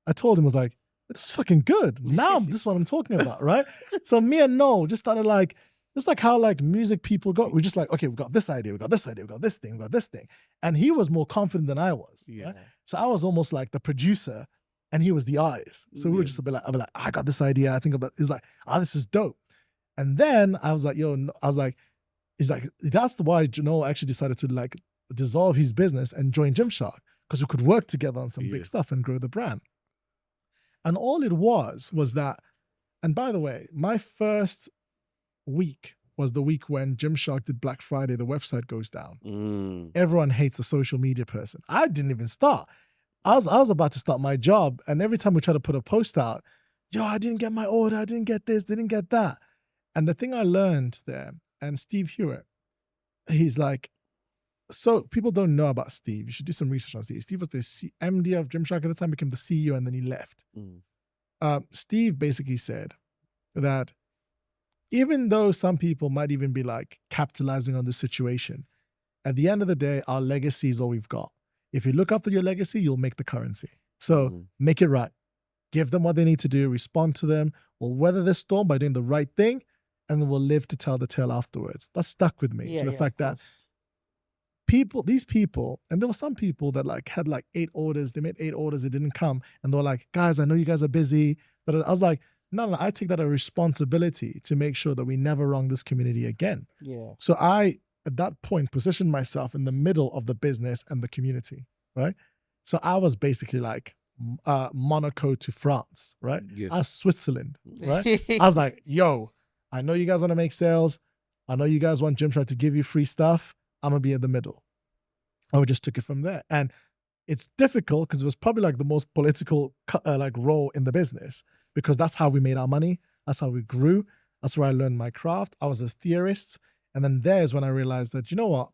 I told him, I was like, this is fucking good. Now this is what I'm talking about, right? So me and Noel just started like, just like how like music people go. We're just like, okay, we've got this idea, we got this idea, we got this thing, we got this thing. And he was more confident than I was. Yeah. Right? So I was almost like the producer and he was the artist. So we were just a bit like, I'd be like, I got this idea. I think about, it's like, oh, this is dope. And then I was like, yo, I was like, he's like, that's why Noel actually decided to like dissolve his business and join Gymshark, because we could work together on some big stuff and grow the brand. And all it was that, and by the way, my first week was the week when Gymshark did Black Friday, the website goes down. Everyone hates a social media person. I didn't even start. I was about to start my job, and every time we try to put a post out, yo, I didn't get my order, I didn't get this, didn't get that. And the thing I learned there, and Steve Hewitt, he's like, so people don't know about Steve. You should do some research on Steve. Steve was the MD of Gymshark at the time, became the CEO, and then he left. Steve basically said that even though some people might even be like capitalizing on the situation, at the end of the day, our legacy is all we've got. If you look after your legacy, you'll make the currency. So make it right. Give them what they need to do, respond to them. We'll weather this storm by doing the right thing, and then we'll live to tell the tale afterwards. That stuck with me, to the fact that these people, and there were some people that like had like 8 orders, they made 8 orders, it didn't come. And they were like, guys, I know you guys are busy. But I was like, no, I take that a responsibility to make sure that we never wrong this community again. Yeah. So I, at that point, positioned myself in the middle of the business and the community, right? So I was basically like Monaco to France, right? Yes. I was Switzerland, right? I was like, yo, I know you guys want to make sales. I know you guys want Gymshark to give you free stuff. I'm going to be in the middle. I just took it from there. And it's difficult because it was probably like the most political like role in the business, because that's how we made our money. That's how we grew. That's where I learned my craft. I was a theorist. And then there's when I realized that, you know what?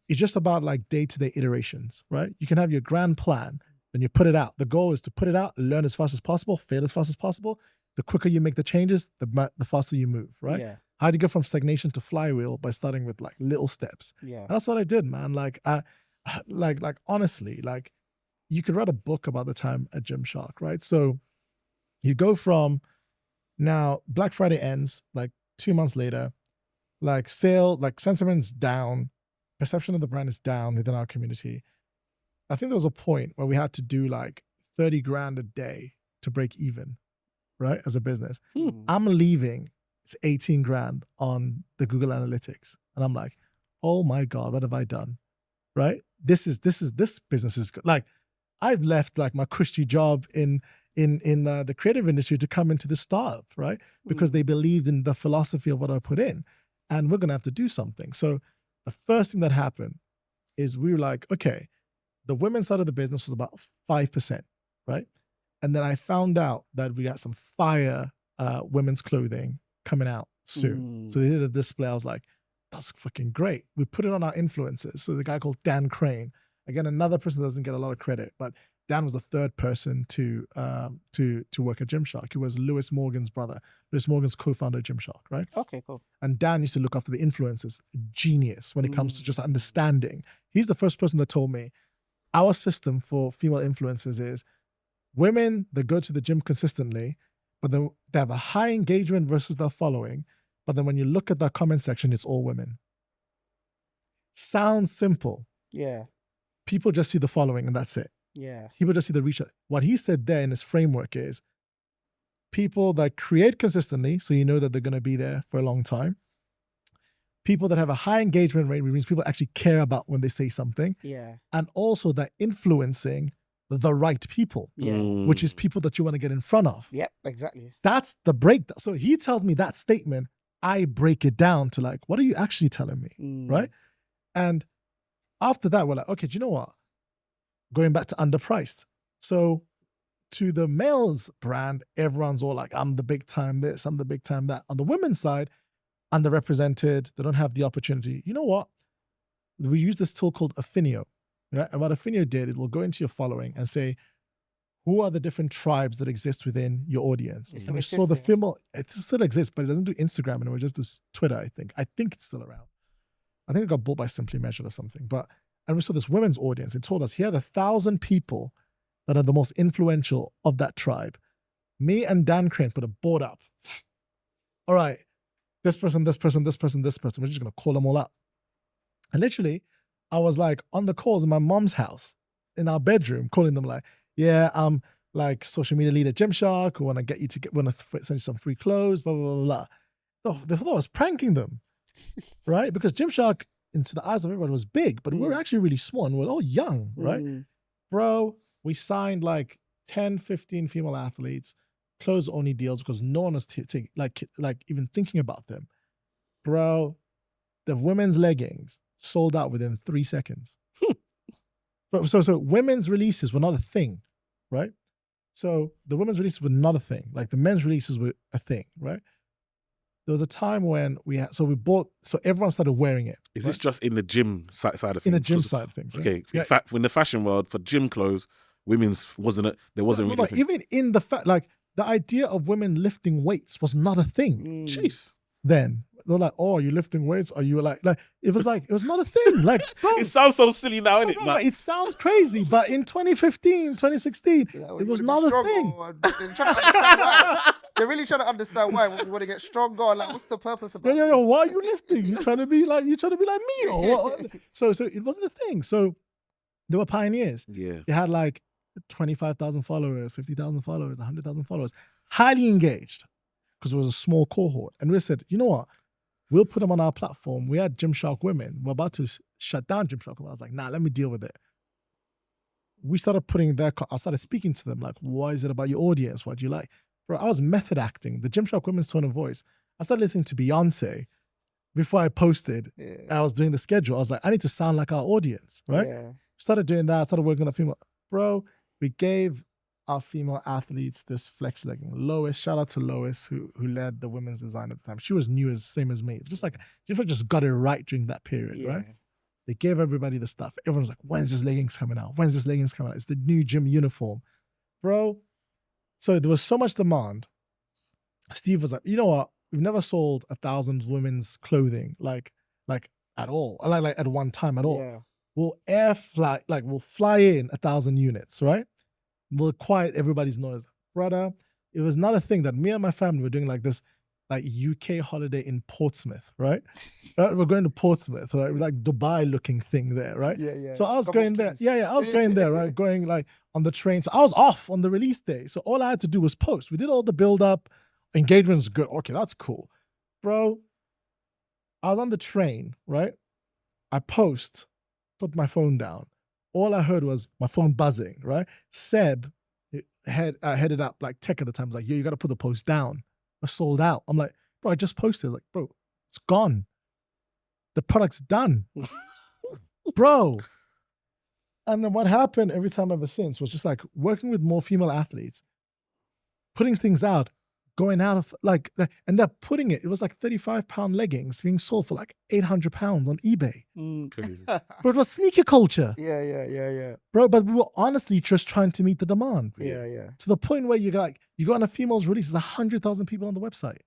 It's just about like day-to-day iterations, right? You can have your grand plan, then you put it out. The goal is to put it out, learn as fast as possible, fail as fast as possible. The quicker you make the changes, the faster you move, right? Yeah. How do you go from stagnation to flywheel? By starting with like little steps. Yeah. And that's what I did, man. Like, like honestly, like you could write a book about the time at Gymshark, right? So you go from now Black Friday ends, like 2 months later, like sentiment's down, perception of the brand is down within our community. I think there was a point where we had to do like 30 grand a day to break even, right? As a business. I'm leaving, it's 18 grand on the Google Analytics. And I'm like, oh my God, what have I done? Right? This business is good. Like I've left like my cushy job in the creative industry to come into this startup, right? Because they believed in the philosophy of what I put in. And we're going to have to do something. So the first thing that happened is we were like, okay, the women's side of the business was about 5%, right? And then I found out that we got some fire women's clothing coming out soon. So they did a display. I was like, that's fucking great. We put it on our influencers. So the guy called Dan Crane, again, another person that doesn't get a lot of credit, but Dan was the third person to work at Gymshark. He was Lewis Morgan's brother. Lewis Morgan's co-founder of Gymshark, right? Okay, cool. And Dan used to look after the influencers. Genius when it comes to just understanding. He's the first person that told me our system for female influencers is women that go to the gym consistently, but then they have a high engagement versus their following. But then when you look at the comment section, it's all women. Sounds simple. Yeah. People just see the following and that's it. Yeah. People just see the reach. What he said there in his framework is people that create consistently, so you know that they're going to be there for a long time. people that have a high engagement rate, which means people actually care about when they say something. Yeah. And also they're influencing the right people, which is people that you want to get in front of. Yep, exactly. That's the breakdown. So he tells me that statement, I break it down to like, what are you actually telling me, right? And after that, we're like, okay, do you know what? Going back to underpriced. So to the males brand, everyone's all like, I'm the big time this, I'm the big time that. On the women's side, underrepresented, they don't have the opportunity. You know what? We use this tool called Affinio. Right? And what Affinio did, it will go into your following and say, who are the different tribes that exist within your audience? And we saw the female, it still exists, but it doesn't do Instagram anymore, it just does Twitter, I think. I think it's still around. I think it got bought by Simply Measured or something. And we saw this women's audience. It told us, here are the 1,000 people that are the most influential of that tribe. Me and Dan Crane put a board up. All right, this person, this person, this person, this person. We're just going to call them all up. And literally, I was like on the calls in my mom's house, in our bedroom, calling them like, yeah, I'm like social media leader Gymshark, who want to send you some free clothes, blah, blah, blah, blah. They thought I was pranking them, right? Because Gymshark, into the eyes of everybody, was big, but we were actually really small and we were all young, right? Bro, we signed like 10, 15 female athletes, clothes-only deals because no one was like even thinking about them. Bro, the women's leggings sold out within 3 seconds. So women's releases were not a thing, right? So the women's releases were not a thing. Like the men's releases were a thing, right? There was a time when so everyone started wearing it. Is this just in the gym side of things? In the gym side of things. Okay. Yeah. In the fashion world, for gym clothes, women's there wasn't really. Even in the fact, like the idea of women lifting weights was not a thing. Jeez. Then they're like, "Oh, are you lifting weights?" Are you like it was not a thing. Like, bro, it sounds so silly now, isn't it? Bro, it sounds crazy, but in 2015, 2016, it was not a thing. They're really trying to understand why. We want to get stronger. Like, what's the purpose of that? Yeah. Why are you lifting? You trying to be like me or what? So it wasn't a thing. So they were pioneers. Yeah, they had like 25,000 followers, 50,000 followers, 100,000 followers, highly engaged because it was a small cohort. And we said, you know what? We'll put them on our platform. We had Gymshark women. We're about to shut down Gymshark women. I was like, nah, let me deal with it. We started I started speaking to them like, what is it about your audience? What do you like? Bro, I was method acting. The Gymshark women's tone of voice. I started listening to Beyonce before I posted. Yeah. I was doing the schedule. I was like, I need to sound like our audience, right? Yeah. Started doing that. Started working on the female. Bro, we gave our female athletes this flex legging. Lois, shout out to Lois, who led the women's design at the time. She was new, same as me. Just like, Jennifer just got it right during that period, right? They gave everybody the stuff. Everyone's like, when's this leggings coming out? When's this leggings coming out? It's the new gym uniform. Bro, so there was so much demand. Steve was like, you know what? We've never sold 1,000 women's clothing, like at all. Like at one time at all. Yeah. We'll fly in 1,000 units, right? We'll quiet everybody's noise. Brother, it was not a thing that me and my family were doing like this, like UK holiday in Portsmouth, right? We're going to Portsmouth, right? Like Dubai looking thing there, right? Yeah. So I was going there. Yeah, I was going there, right? Going like on the train. So I was off on the release day. So all I had to do was post. We did all the build up. Engagement's good. Okay, that's cool. Bro, I was on the train, right? I post, put my phone down. All I heard was my phone buzzing, right? Seb headed up like tech at the time. Was like, yo, you got to put the post down. I sold out. I'm like, bro, I just posted. Like, bro, it's gone. The product's done. Bro. And then what happened every time ever since was just like working with more female athletes, putting things out, going out of like, and they're putting it was like 35-pound leggings being sold for like 800 pounds on eBay. But it was sneaker culture. Yeah. Bro, but we were honestly just trying to meet the demand. Yeah. To the point where you go on a female's release, there's 100,000 people on the website.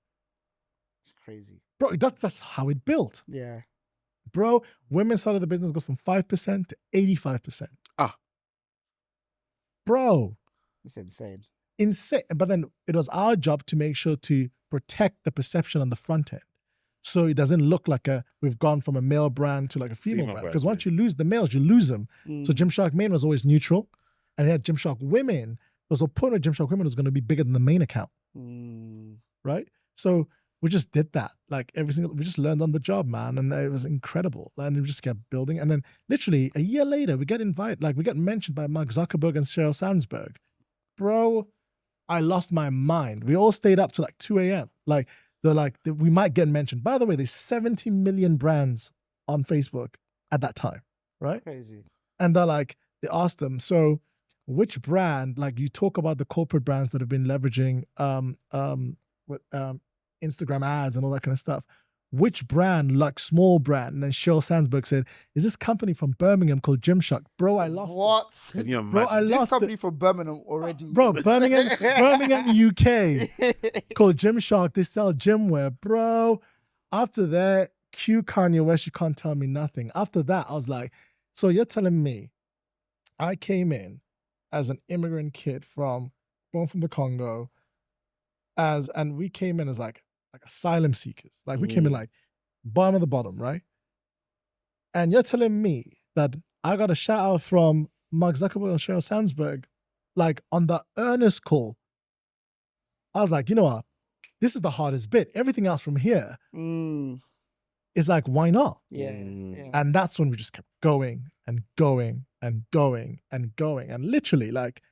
It's crazy. Bro, that's how it built. Yeah. Bro, women's side of the business goes from 5% to 85%. Bro. It's insane. But then it was our job to make sure to protect the perception on the front end. So it doesn't look like we've gone from a male brand to like a female brand. Because once you lose the males, you lose them. So Gymshark Men was always neutral. And it had Gymshark Women. There was a point where Gymshark Women was going to be bigger than the main account. Right? So we just did that. Like we just learned on the job, man. And it was incredible. And we just kept building. And then literally a year later, we get invited, like we get mentioned by Mark Zuckerberg and Sheryl Sandberg. Bro, I lost my mind. We all stayed up to like 2 a.m. Like, they're like, we might get mentioned. By the way, there's 70 million brands on Facebook at that time, right? Crazy. And they're like, they asked them, so which brand, like you talk about the corporate brands that have been leveraging Instagram ads and all that kind of stuff. Which brand, like small brand? And then Sheryl Sandberg said, is this company from Birmingham called Gymshark? Bro, I lost what? it. Bro, I lost this company from Birmingham already. Bro, Birmingham, UK called Gymshark. They sell gymwear. Bro, after that, cue Kanye West, you can't tell me nothing. After that, I was like, so you're telling me I came in as an immigrant kid born from the Congo, and we came in as like asylum seekers. Like we came in like bottom of the bottom, right? And you're telling me that I got a shout out from Mark Zuckerberg and Sheryl Sandberg, like on the earnest call. I was like, you know what? This is the hardest bit. Everything else from here is like, why not? Yeah. And that's when we just kept going and going and going and going. And literally, like,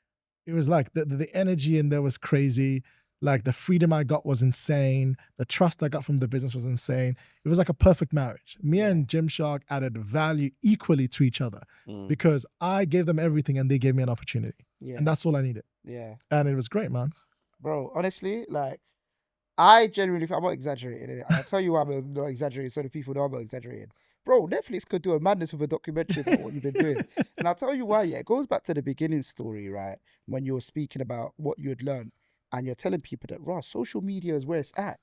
it was like the energy in there was crazy. Like the freedom I got was insane. The trust I got from the business was insane. It was like a perfect marriage. Me and Gymshark added value equally to each other because I gave them everything and they gave me an opportunity. Yeah. And that's all I needed. Yeah. And it was great, man. Bro, honestly, like, I genuinely, I'm not exaggerating. I'll tell you why I'm not exaggerating so the people know I'm not exaggerating. Bro, Netflix could do a madness with a documentary about what you've been doing. And I'll tell you why, it goes back to the beginning story, right? When you were speaking about what you had learned. And you're telling people that, raw, social media is where it's at.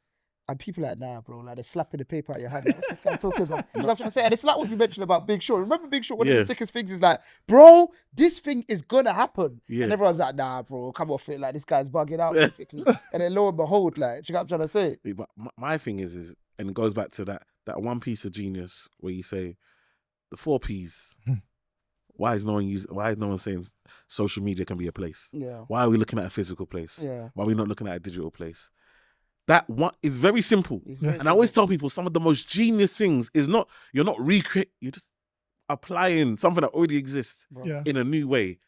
And people are like, nah, bro, like they're slapping the paper out your hand. Like, what's this guy talking about? You know what I'm trying to say? And it's like what you mentioned about Big Short. Remember Big Short? One of the sickest things is like, bro, this thing is gonna happen. Yeah. And everyone's like, nah, bro, come off it. Like, this guy's bugging out, basically. And then lo and behold, like, you know what I'm trying to say? But my thing is, and it goes back to that one piece of genius where you say, the 4 Ps. Why is no one saying social media can be a place? Yeah. Why are we looking at a physical place? Yeah. Why are we not looking at a digital place? That one is very simple. I always tell people some of the most genius things is not, you're not recreating, you're just applying something that already exists in a new way.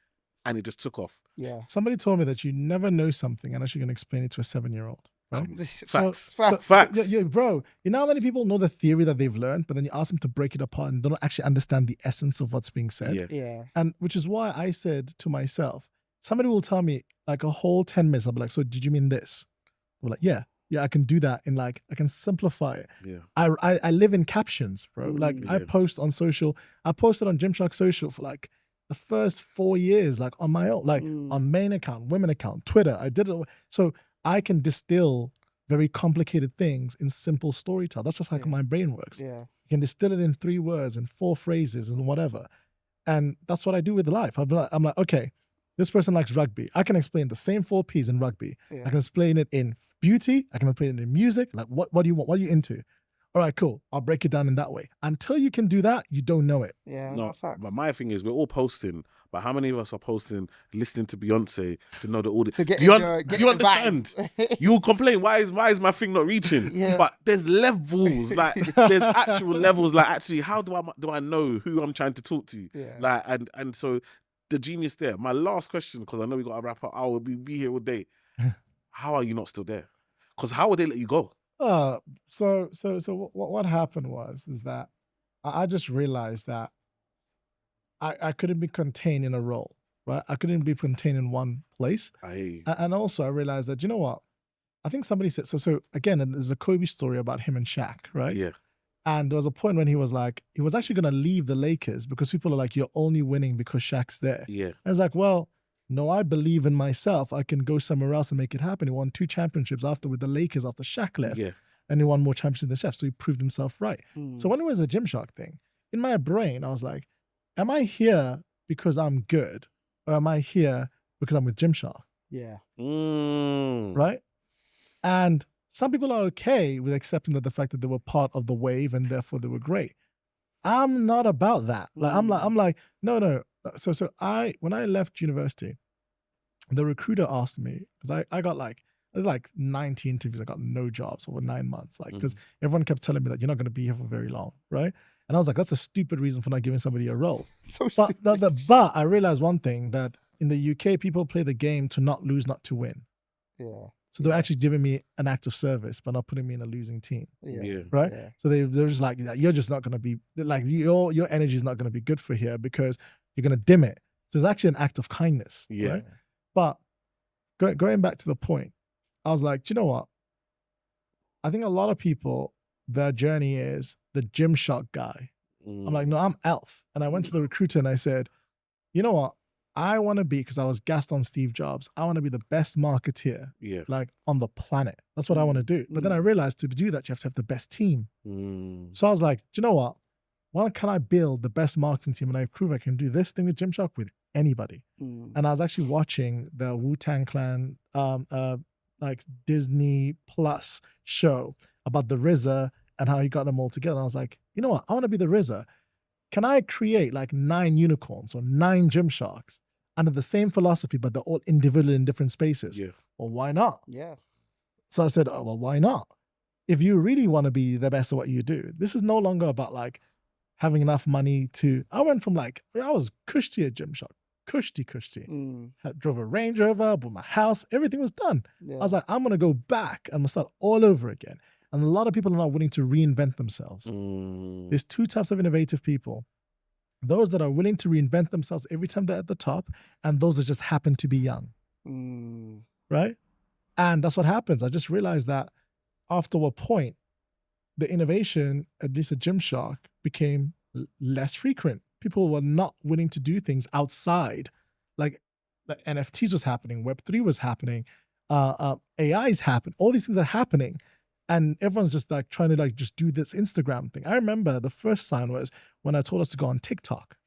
And it just took off. Yeah. Somebody told me that you never know something unless you're going to explain it to a 7-year-old. Right? Facts. So, bro, you know how many people know the theory that they've learned, but then you ask them to break it apart and they don't actually understand the essence of what's being said. Yeah. And which is why I said to myself, somebody will tell me like a whole 10 minutes. I'll be like, so did you mean this? I'm like, yeah, I can do that. In like, I can simplify it. Yeah. I live in captions, bro. Like I post on social. I posted on Gymshark social for like the first 4 years, like on my own, like on main account, women account, Twitter. I did it. So I can distill very complicated things in simple storytelling. That's just how my brain works. Yeah. You can distill it in 3 words and 4 phrases and whatever. And that's what I do with life. I'm like, okay, this person likes rugby. I can explain the same 4 Ps in rugby. Yeah. I can explain it in beauty. I can explain it in music. Like, what do you want? What are you into? All right, cool. I'll break it down in that way. Until you can do that, you don't know it. Yeah, no, but my thing is, we're all posting, but how many of us are posting, listening to Beyonce to know the audience? Do you understand? You'll complain, why is my thing not reaching? Yeah. But there's levels, like there's actual levels. Like, actually, how do I know who I'm trying to talk to? Yeah. Like, and so the genius there. My last question, because I know we got to wrap up. I will be here all day. How are you not still there? Because how would they let you go? So what happened is that I just realized that I couldn't be contained in a role, right? I couldn't be contained in one place. And also I realized that, you know what? I think somebody said, so again, there's a Kobe story about him and Shaq, right? Yeah. And there was a point when he was actually going to leave the Lakers because people are like, you're only winning because Shaq's there. Yeah. And it's like, well, no, I believe in myself. I can go somewhere else and make it happen. He won 2 championships after with the Lakers after Shaq left. Yeah. And he won more championships than Shaq, so he proved himself right. So when it was a Gymshark thing, in my brain, I was like, am I here because I'm good? Or am I here because I'm with Gymshark? Yeah. Right? And some people are okay with accepting that the fact that they were part of the wave and therefore they were great. I'm not about that. Like I'm like, no. So when I left university, the recruiter asked me, because I got like There's like 90 interviews. I got no jobs over 9 months. Like, because everyone kept telling me that you're not going to be here for very long, right? And I was like, that's a stupid reason for not giving somebody a role. But I realized one thing, that in the UK, people play the game to not lose, not to win. Yeah. So they're actually giving me an act of service, but not putting me in a losing team. Yeah. Right? Yeah. So they're just like, you're just not going to be, like, your energy is not going to be good for here because you're going to dim it. So it's actually an act of kindness. Yeah. Right? But going back to the point, I was like, do you know what? I think a lot of people, their journey is the Gymshark guy. I'm like, no, I'm Elf. And I went to the recruiter and I said, you know what? I want to be, because I was gassed on Steve Jobs, I want to be the best marketeer, like, on the planet. That's what I want to do. But then I realized to do that, you have to have the best team. So I was like, do you know what? Why can I build the best marketing team and I prove I can do this thing with Gymshark with anybody? And I was actually watching the Wu-Tang Clan, like Disney Plus show about the RZA and how he got them all together. And I was like, you know what? I want to be the RZA. Can I create like 9 unicorns or 9 Gymsharks under the same philosophy, but they're all individual in different spaces? Yeah. Well, why not? Yeah. So I said, oh, well, why not? If you really want to be the best at what you do, this is no longer about like having enough money to, I went from like, I was cushy at Gymshark, cushy. Drove a Range Rover, bought my house, everything was done. Yeah. I was like, I'm going to go back and I'm going to start all over again. And a lot of people are not willing to reinvent themselves. There's 2 types of innovative people. Those that are willing to reinvent themselves every time they're at the top, and those that just happen to be young. Right? And that's what happens. I just realized that after a point, the innovation, at least at Gymshark, became less frequent. People were not willing to do things outside. Like NFTs was happening, Web3 was happening, AI's happened, all these things are happening. And everyone's just like trying to like just do this Instagram thing. I remember the first sign was when I told us to go on TikTok.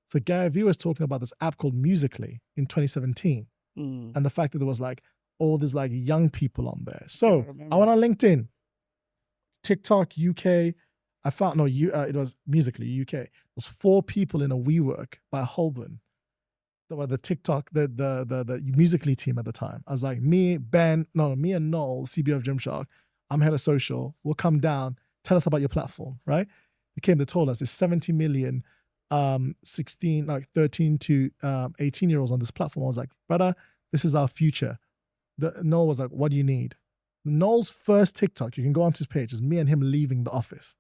So Gary Vee was talking about this app called Musical.ly in 2017. And the fact that there was like all these like young people on there. So I went on LinkedIn, TikTok UK. I found, no, it was Musical.ly UK. It was 4 people in a WeWork by Holborn. That were the TikTok, the Musical.ly team at the time. I was like, me and Noel, CBO of Gymshark, I'm head of social, we'll come down, tell us about your platform, right? They told us there's 70 million 13 to 18-year-olds on this platform. I was like, brother, this is our future. Noel was like, what do you need? Noel's first TikTok, you can go onto his page, is me and him leaving the office.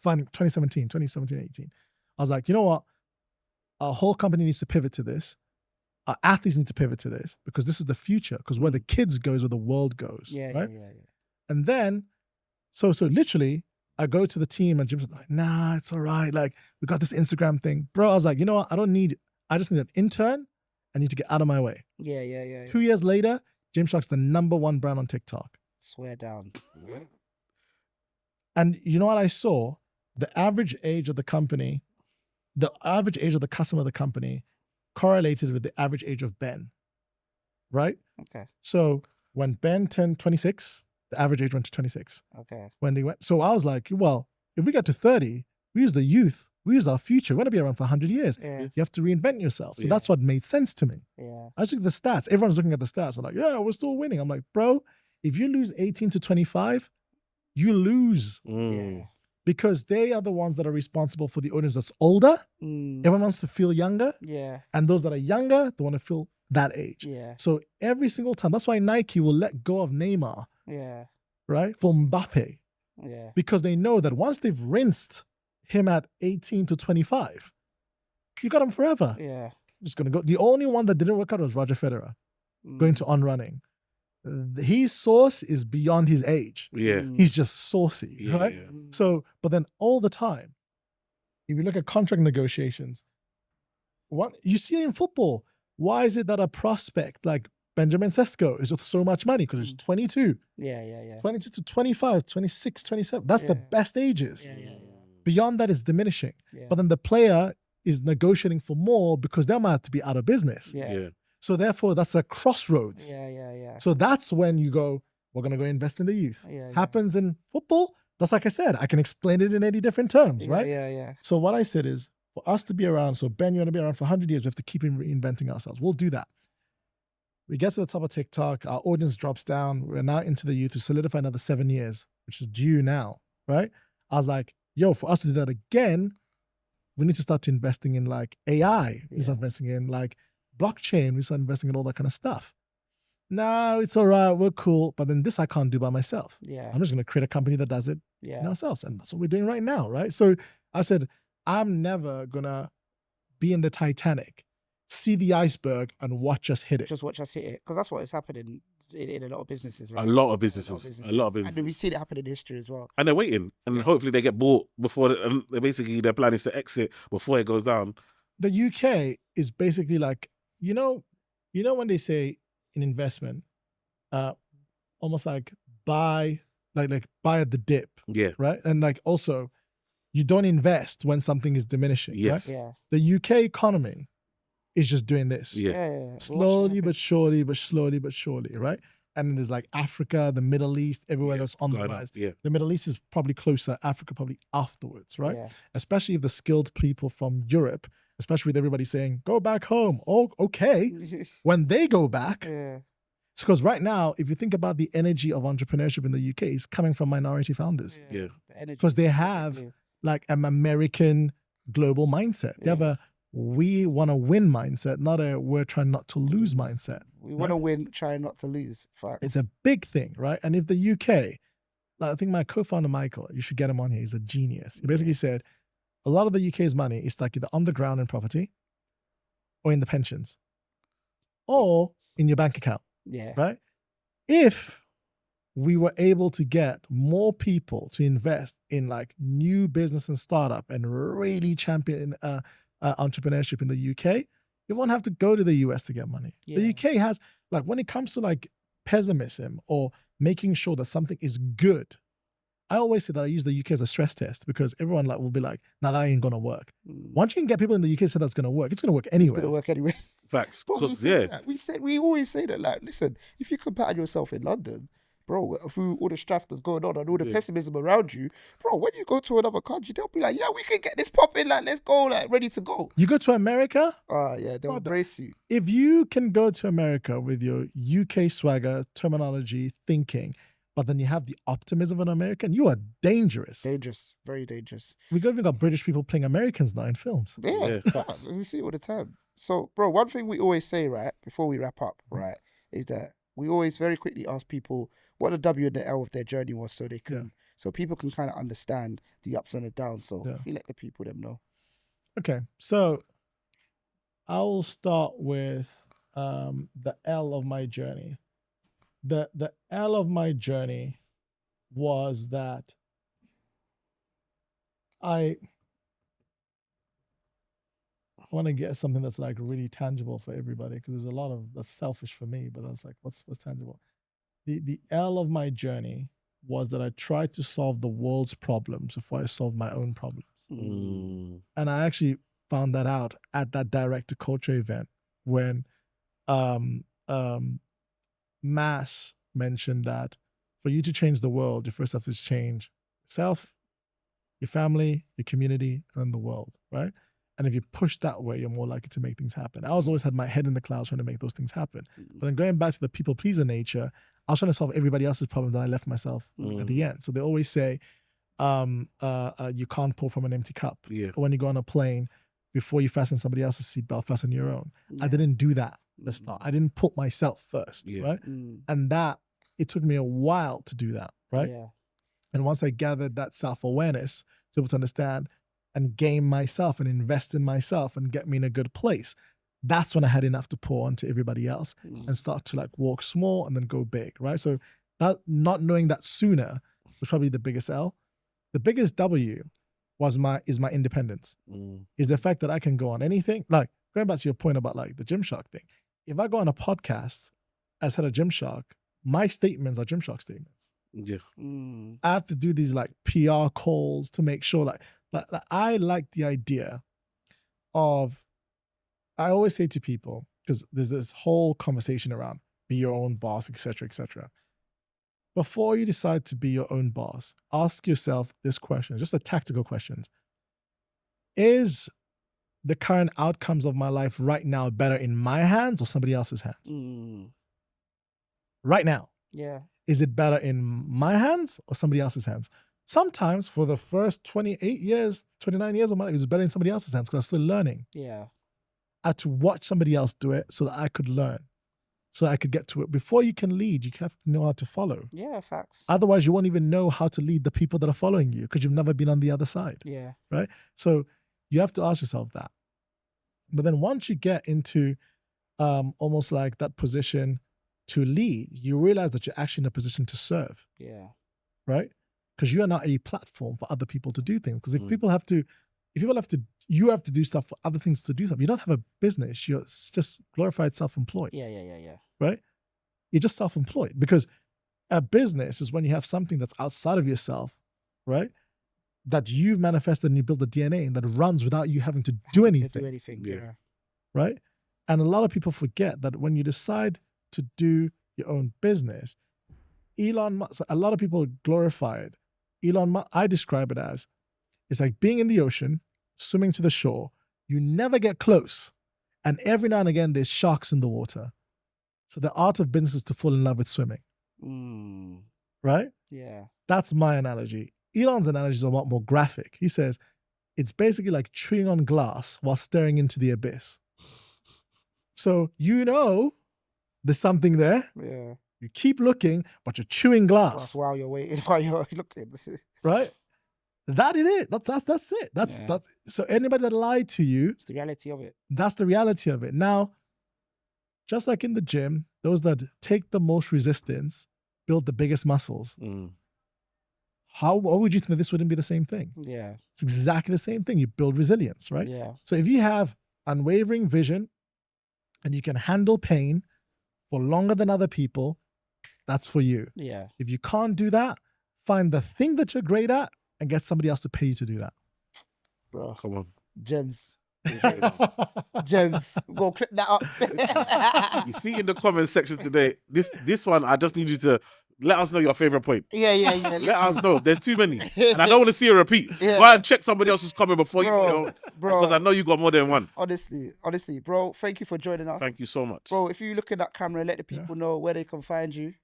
Finding 2017, 18. I was like, you know what? Our whole company needs to pivot to this. Our athletes need to pivot to this because this is the future, because where the kids go is where the world goes, right? Yeah. And then, so literally, I go to the team and Jim's like, nah, it's all right. Like, we got this Instagram thing. Bro, I was like, you know what? I just need an intern. I need to get out of my way. Yeah. 2 years later, Gymshark's the #1 brand on TikTok. Swear down. And you know what I saw? The average age of the company, the average age of the customer of the company correlated with the average age of Ben, right? Okay. So when Ben turned 26, the average age went to 26. Okay. So I was like, well, if we get to 30, we use the youth, we use our future. We're going to be around for 100 years. Yeah. You have to reinvent yourself. So that's what made sense to me. Yeah. I just look at the stats. Everyone's looking at the stats. I'm like, yeah, we're still winning. I'm like, bro, if you lose 18 to 25, you lose. Yeah. Because they are the ones that are responsible for the audience that's older. Everyone wants to feel younger. Yeah. And those that are younger, they want to feel that age. Yeah. So every single time, that's why Nike will let go of Neymar. Yeah. Right? For Mbappe. Yeah. Because they know that once they've rinsed him at 18 to 25, you got him forever. Yeah. Just gonna go. The only one that didn't work out was Roger Federer going to On Running. His sauce is beyond his age. Yeah. He's just saucy, right? Yeah. So, but then all the time, if you look at contract negotiations, what you see it in football. Why is it that a prospect like Benjamin Sesko is worth so much money? Because he's 22. Yeah. 22 to 25, 26, 27. That's the best ages. Yeah. Beyond that, it's diminishing. Yeah. But then the player is negotiating for more because they might have to be out of business. Yeah. So therefore, that's a crossroads. Yeah. So that's when you go, we're going to go invest in the youth. Happens in football. That's like I said, I can explain it in 80 different terms, right? Yeah. So what I said is, for us to be around, so Ben, you want to be around for 100 years, we have to keep reinventing ourselves. We'll do that. We get to the top of TikTok, our audience drops down. We're now into the youth to solidify another 7 years, which is due now, right? I was like, yo, for us to do that again, we need to start investing in like AI. We need to start investing in like blockchain. We need to start investing in all that kind of stuff. No, it's all right. We're cool. But then this I can't do by myself. Yeah. I'm just going to create a company that does it ourselves. And that's what we're doing right now, right? So I said, I'm never going to be in the Titanic, see the iceberg and watch us hit it. Just watch us hit it. Because that's what is happening in a lot of businesses, right? A lot of businesses. And we see it happen in history as well. And they're waiting. And hopefully they get bought before, and basically their plan is to exit before it goes down. The UK is basically like, you know when they say in investment, almost like buy at the dip. Yeah. Right? And like also, you don't invest when something is diminishing. Yes. Right? Yeah. The UK economy is just doing this. Yeah. Slowly but surely, right? And then there's like Africa, the Middle East, everywhere that's on the rise. Yeah. The Middle East is probably closer, Africa probably afterwards, right? Yeah. Especially if the skilled people from Europe, especially with everybody saying, go back home. Oh, okay. When they go back, it's because right now, if you think about the energy of entrepreneurship in the UK, it's coming from minority founders. Yeah. Because they have like an American global mindset. They have a we want to win mindset, not a we're trying not to lose mindset. We want to win, trying not to lose. Facts. It's a big thing, right? And if the UK, like I think my co-founder Michael, you should get him on here. He's a genius. He basically said a lot of the UK's money is like either on the ground in property or in the pensions or in your bank account. Yeah. Right? If we were able to get more people to invest in like new business and startup and really champion entrepreneurship in the UK, you won't have to go to the US to get money. Yeah. The UK has, like, when it comes to like pessimism or making sure that something is good, I always say that I use the UK as a stress test because everyone like will be like, nah, that ain't gonna work. Once you can get people in the UK to say that's gonna work, it's gonna work anyway. It's gonna work anyway. Facts. Because we always say that, like, listen, if you compare yourself in London, bro, through all the strife that's going on and all the pessimism around you, bro, when you go to another country, they'll be like, yeah, we can get this popping, like, let's go, like, ready to go. You go to America? Yeah, they'll embrace you. If you can go to America with your UK swagger, terminology, thinking, but then you have the optimism of an American, you are dangerous. Dangerous, very dangerous. We even got British people playing Americans now in films. Yeah. We see it all the time. So, bro, one thing we always say, right, before we wrap up, right, is that we always very quickly ask people what the W and the L of their journey was so they can, so people can kind of understand the ups and the downs. So we let the people them know. Okay, so I will start with the L of my journey. The L of my journey was that I want to get something that's like really tangible for everybody because there's a lot of that's selfish for me, but that's like what's tangible. The L of my journey was that I tried to solve the world's problems before I solved my own problems. And I actually found that out at that Director Culture event when Mass mentioned that for you to change the world, you first have to change yourself, your family, your community, and the world, right? And if you push that way, you're more likely to make things happen. I always had my head in the clouds trying to make those things happen. But then going back to the people pleaser nature, I was trying to solve everybody else's problems and I left myself at the end. So they always say, you can't pour from an empty cup. Yeah. Or when you go on a plane, before you fasten somebody else's seatbelt, fasten your own. I didn't do that at the start. I didn't put myself first, right? And that, it took me a while to do that, right? Yeah. And once I gathered that self-awareness to be able to understand and game myself and invest in myself and get me in a good place, that's when I had enough to pour onto everybody else and start to like walk small and then go big, right? So that, not knowing that sooner was probably the biggest L. The biggest W is my independence. Is the fact that I can go on anything. Like going back to your point about like the Gymshark thing. If I go on a podcast as head of Gymshark, my statements are Gymshark statements. Yeah. I have to do these like PR calls to make sure like I like the idea of, I always say to people, because there's this whole conversation around be your own boss, etc., etc. Before you decide to be your own boss, ask yourself this question, just a tactical question. Is the current outcomes of my life right now better in my hands or somebody else's hands? Right now. Yeah. Is it better in my hands or somebody else's hands? Sometimes for the first 28 years, 29 years of my life, it was better in somebody else's hands because I was still learning. Yeah. I had to watch somebody else do it so that I could learn, so I could get to it. Before you can lead, you have to know how to follow. Yeah, facts. Otherwise, you won't even know how to lead the people that are following you because you've never been on the other side. Yeah. Right? So you have to ask yourself that. But then once you get into almost like that position to lead, you realize that you're actually in a position to serve. Yeah. Right? Because you are not a platform for other people to do things. Because you have to do stuff for other things to do stuff. You don't have a business. You're just glorified self-employed. Yeah. Right? You're just self-employed. Because a business is when you have something that's outside of yourself, right? That you've manifested and you build the DNA and that runs without you having to do anything. Yeah. Right? And a lot of people forget that when you decide to do your own business, Elon Musk, a lot of people glorify it. Elon Musk, I describe it as, it's like being in the ocean, swimming to the shore. You never get close. And every now and again, there's sharks in the water. So the art of business is to fall in love with swimming. Right? Yeah. That's my analogy. Elon's analogy is a lot more graphic. He says, it's basically like chewing on glass while staring into the abyss. So you know there's something there. Yeah. You keep looking, but you're chewing glass. While you're waiting, while you're looking. Right? That it is. That's it. That's. So anybody that lied to you, it's the reality of it. That's the reality of it. Now, just like in the gym, those that take the most resistance build the biggest muscles. What would you think that this wouldn't be the same thing? Yeah. It's exactly the same thing. You build resilience, right? Yeah. So if you have unwavering vision and you can handle pain for longer than other people, that's for you. Yeah. If you can't do that, find the thing that you're great at and get somebody else to pay you to do that. Bro. Come on. Gems. Gems. Go clip that up. You see in the comment section today, this one, I just need you to let us know your favorite point. Yeah. Let us know. There's too many. And I don't want to see a repeat. Yeah. Go and check somebody else's comment before bro, because I know you got more than one. Honestly, bro, thank you for joining us. Thank you so much. Bro, if you look at that camera, let the people know where they can find you.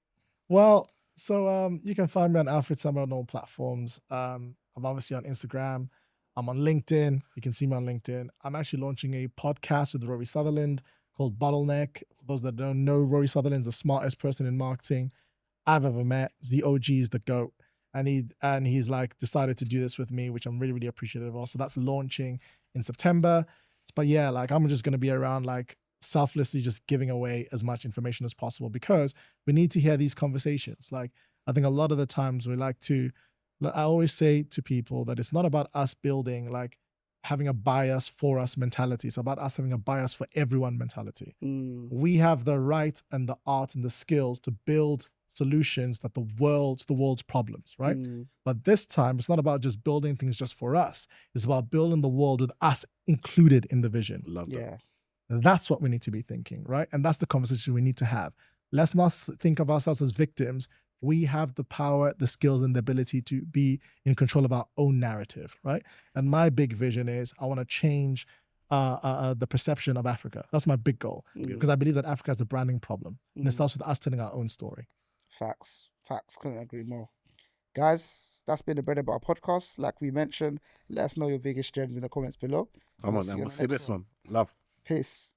Well, so you can find me on Eldried Samba on all platforms. I'm obviously on Instagram. I'm on LinkedIn. You can see me on LinkedIn. I'm actually launching a podcast with Rory Sutherland called Bottleneck. For those that don't know, Rory Sutherland's the smartest person in marketing I've ever met. He's the OG, he's the GOAT. And he's like decided to do this with me, which I'm really, really appreciative of. So that's launching in September. But yeah, like I'm just going to be around like selflessly just giving away as much information as possible because we need to hear these conversations. Like I think a lot of the times I always say to people that it's not about us building like having a bias for us mentality. It's about us having a bias for everyone mentality. We have the right and the art and the skills to build solutions that the world's problems, right? But this time, it's not about just building things just for us. It's about building the world with us included in the vision. Love that. Yeah. That's what we need to be thinking, right? And that's the conversation we need to have. Let's not think of ourselves as victims. We have the power, the skills, and the ability to be in control of our own narrative, right? And my big vision is I want to change the perception of Africa. That's my big goal because I believe that Africa has a branding problem. And it starts with us telling our own story. Facts. Couldn't agree more. Guys, that's been the Bread and Butter podcast. Like we mentioned, let us know your biggest gems in the comments below. Come on, then. We'll see this one. Love. Peace.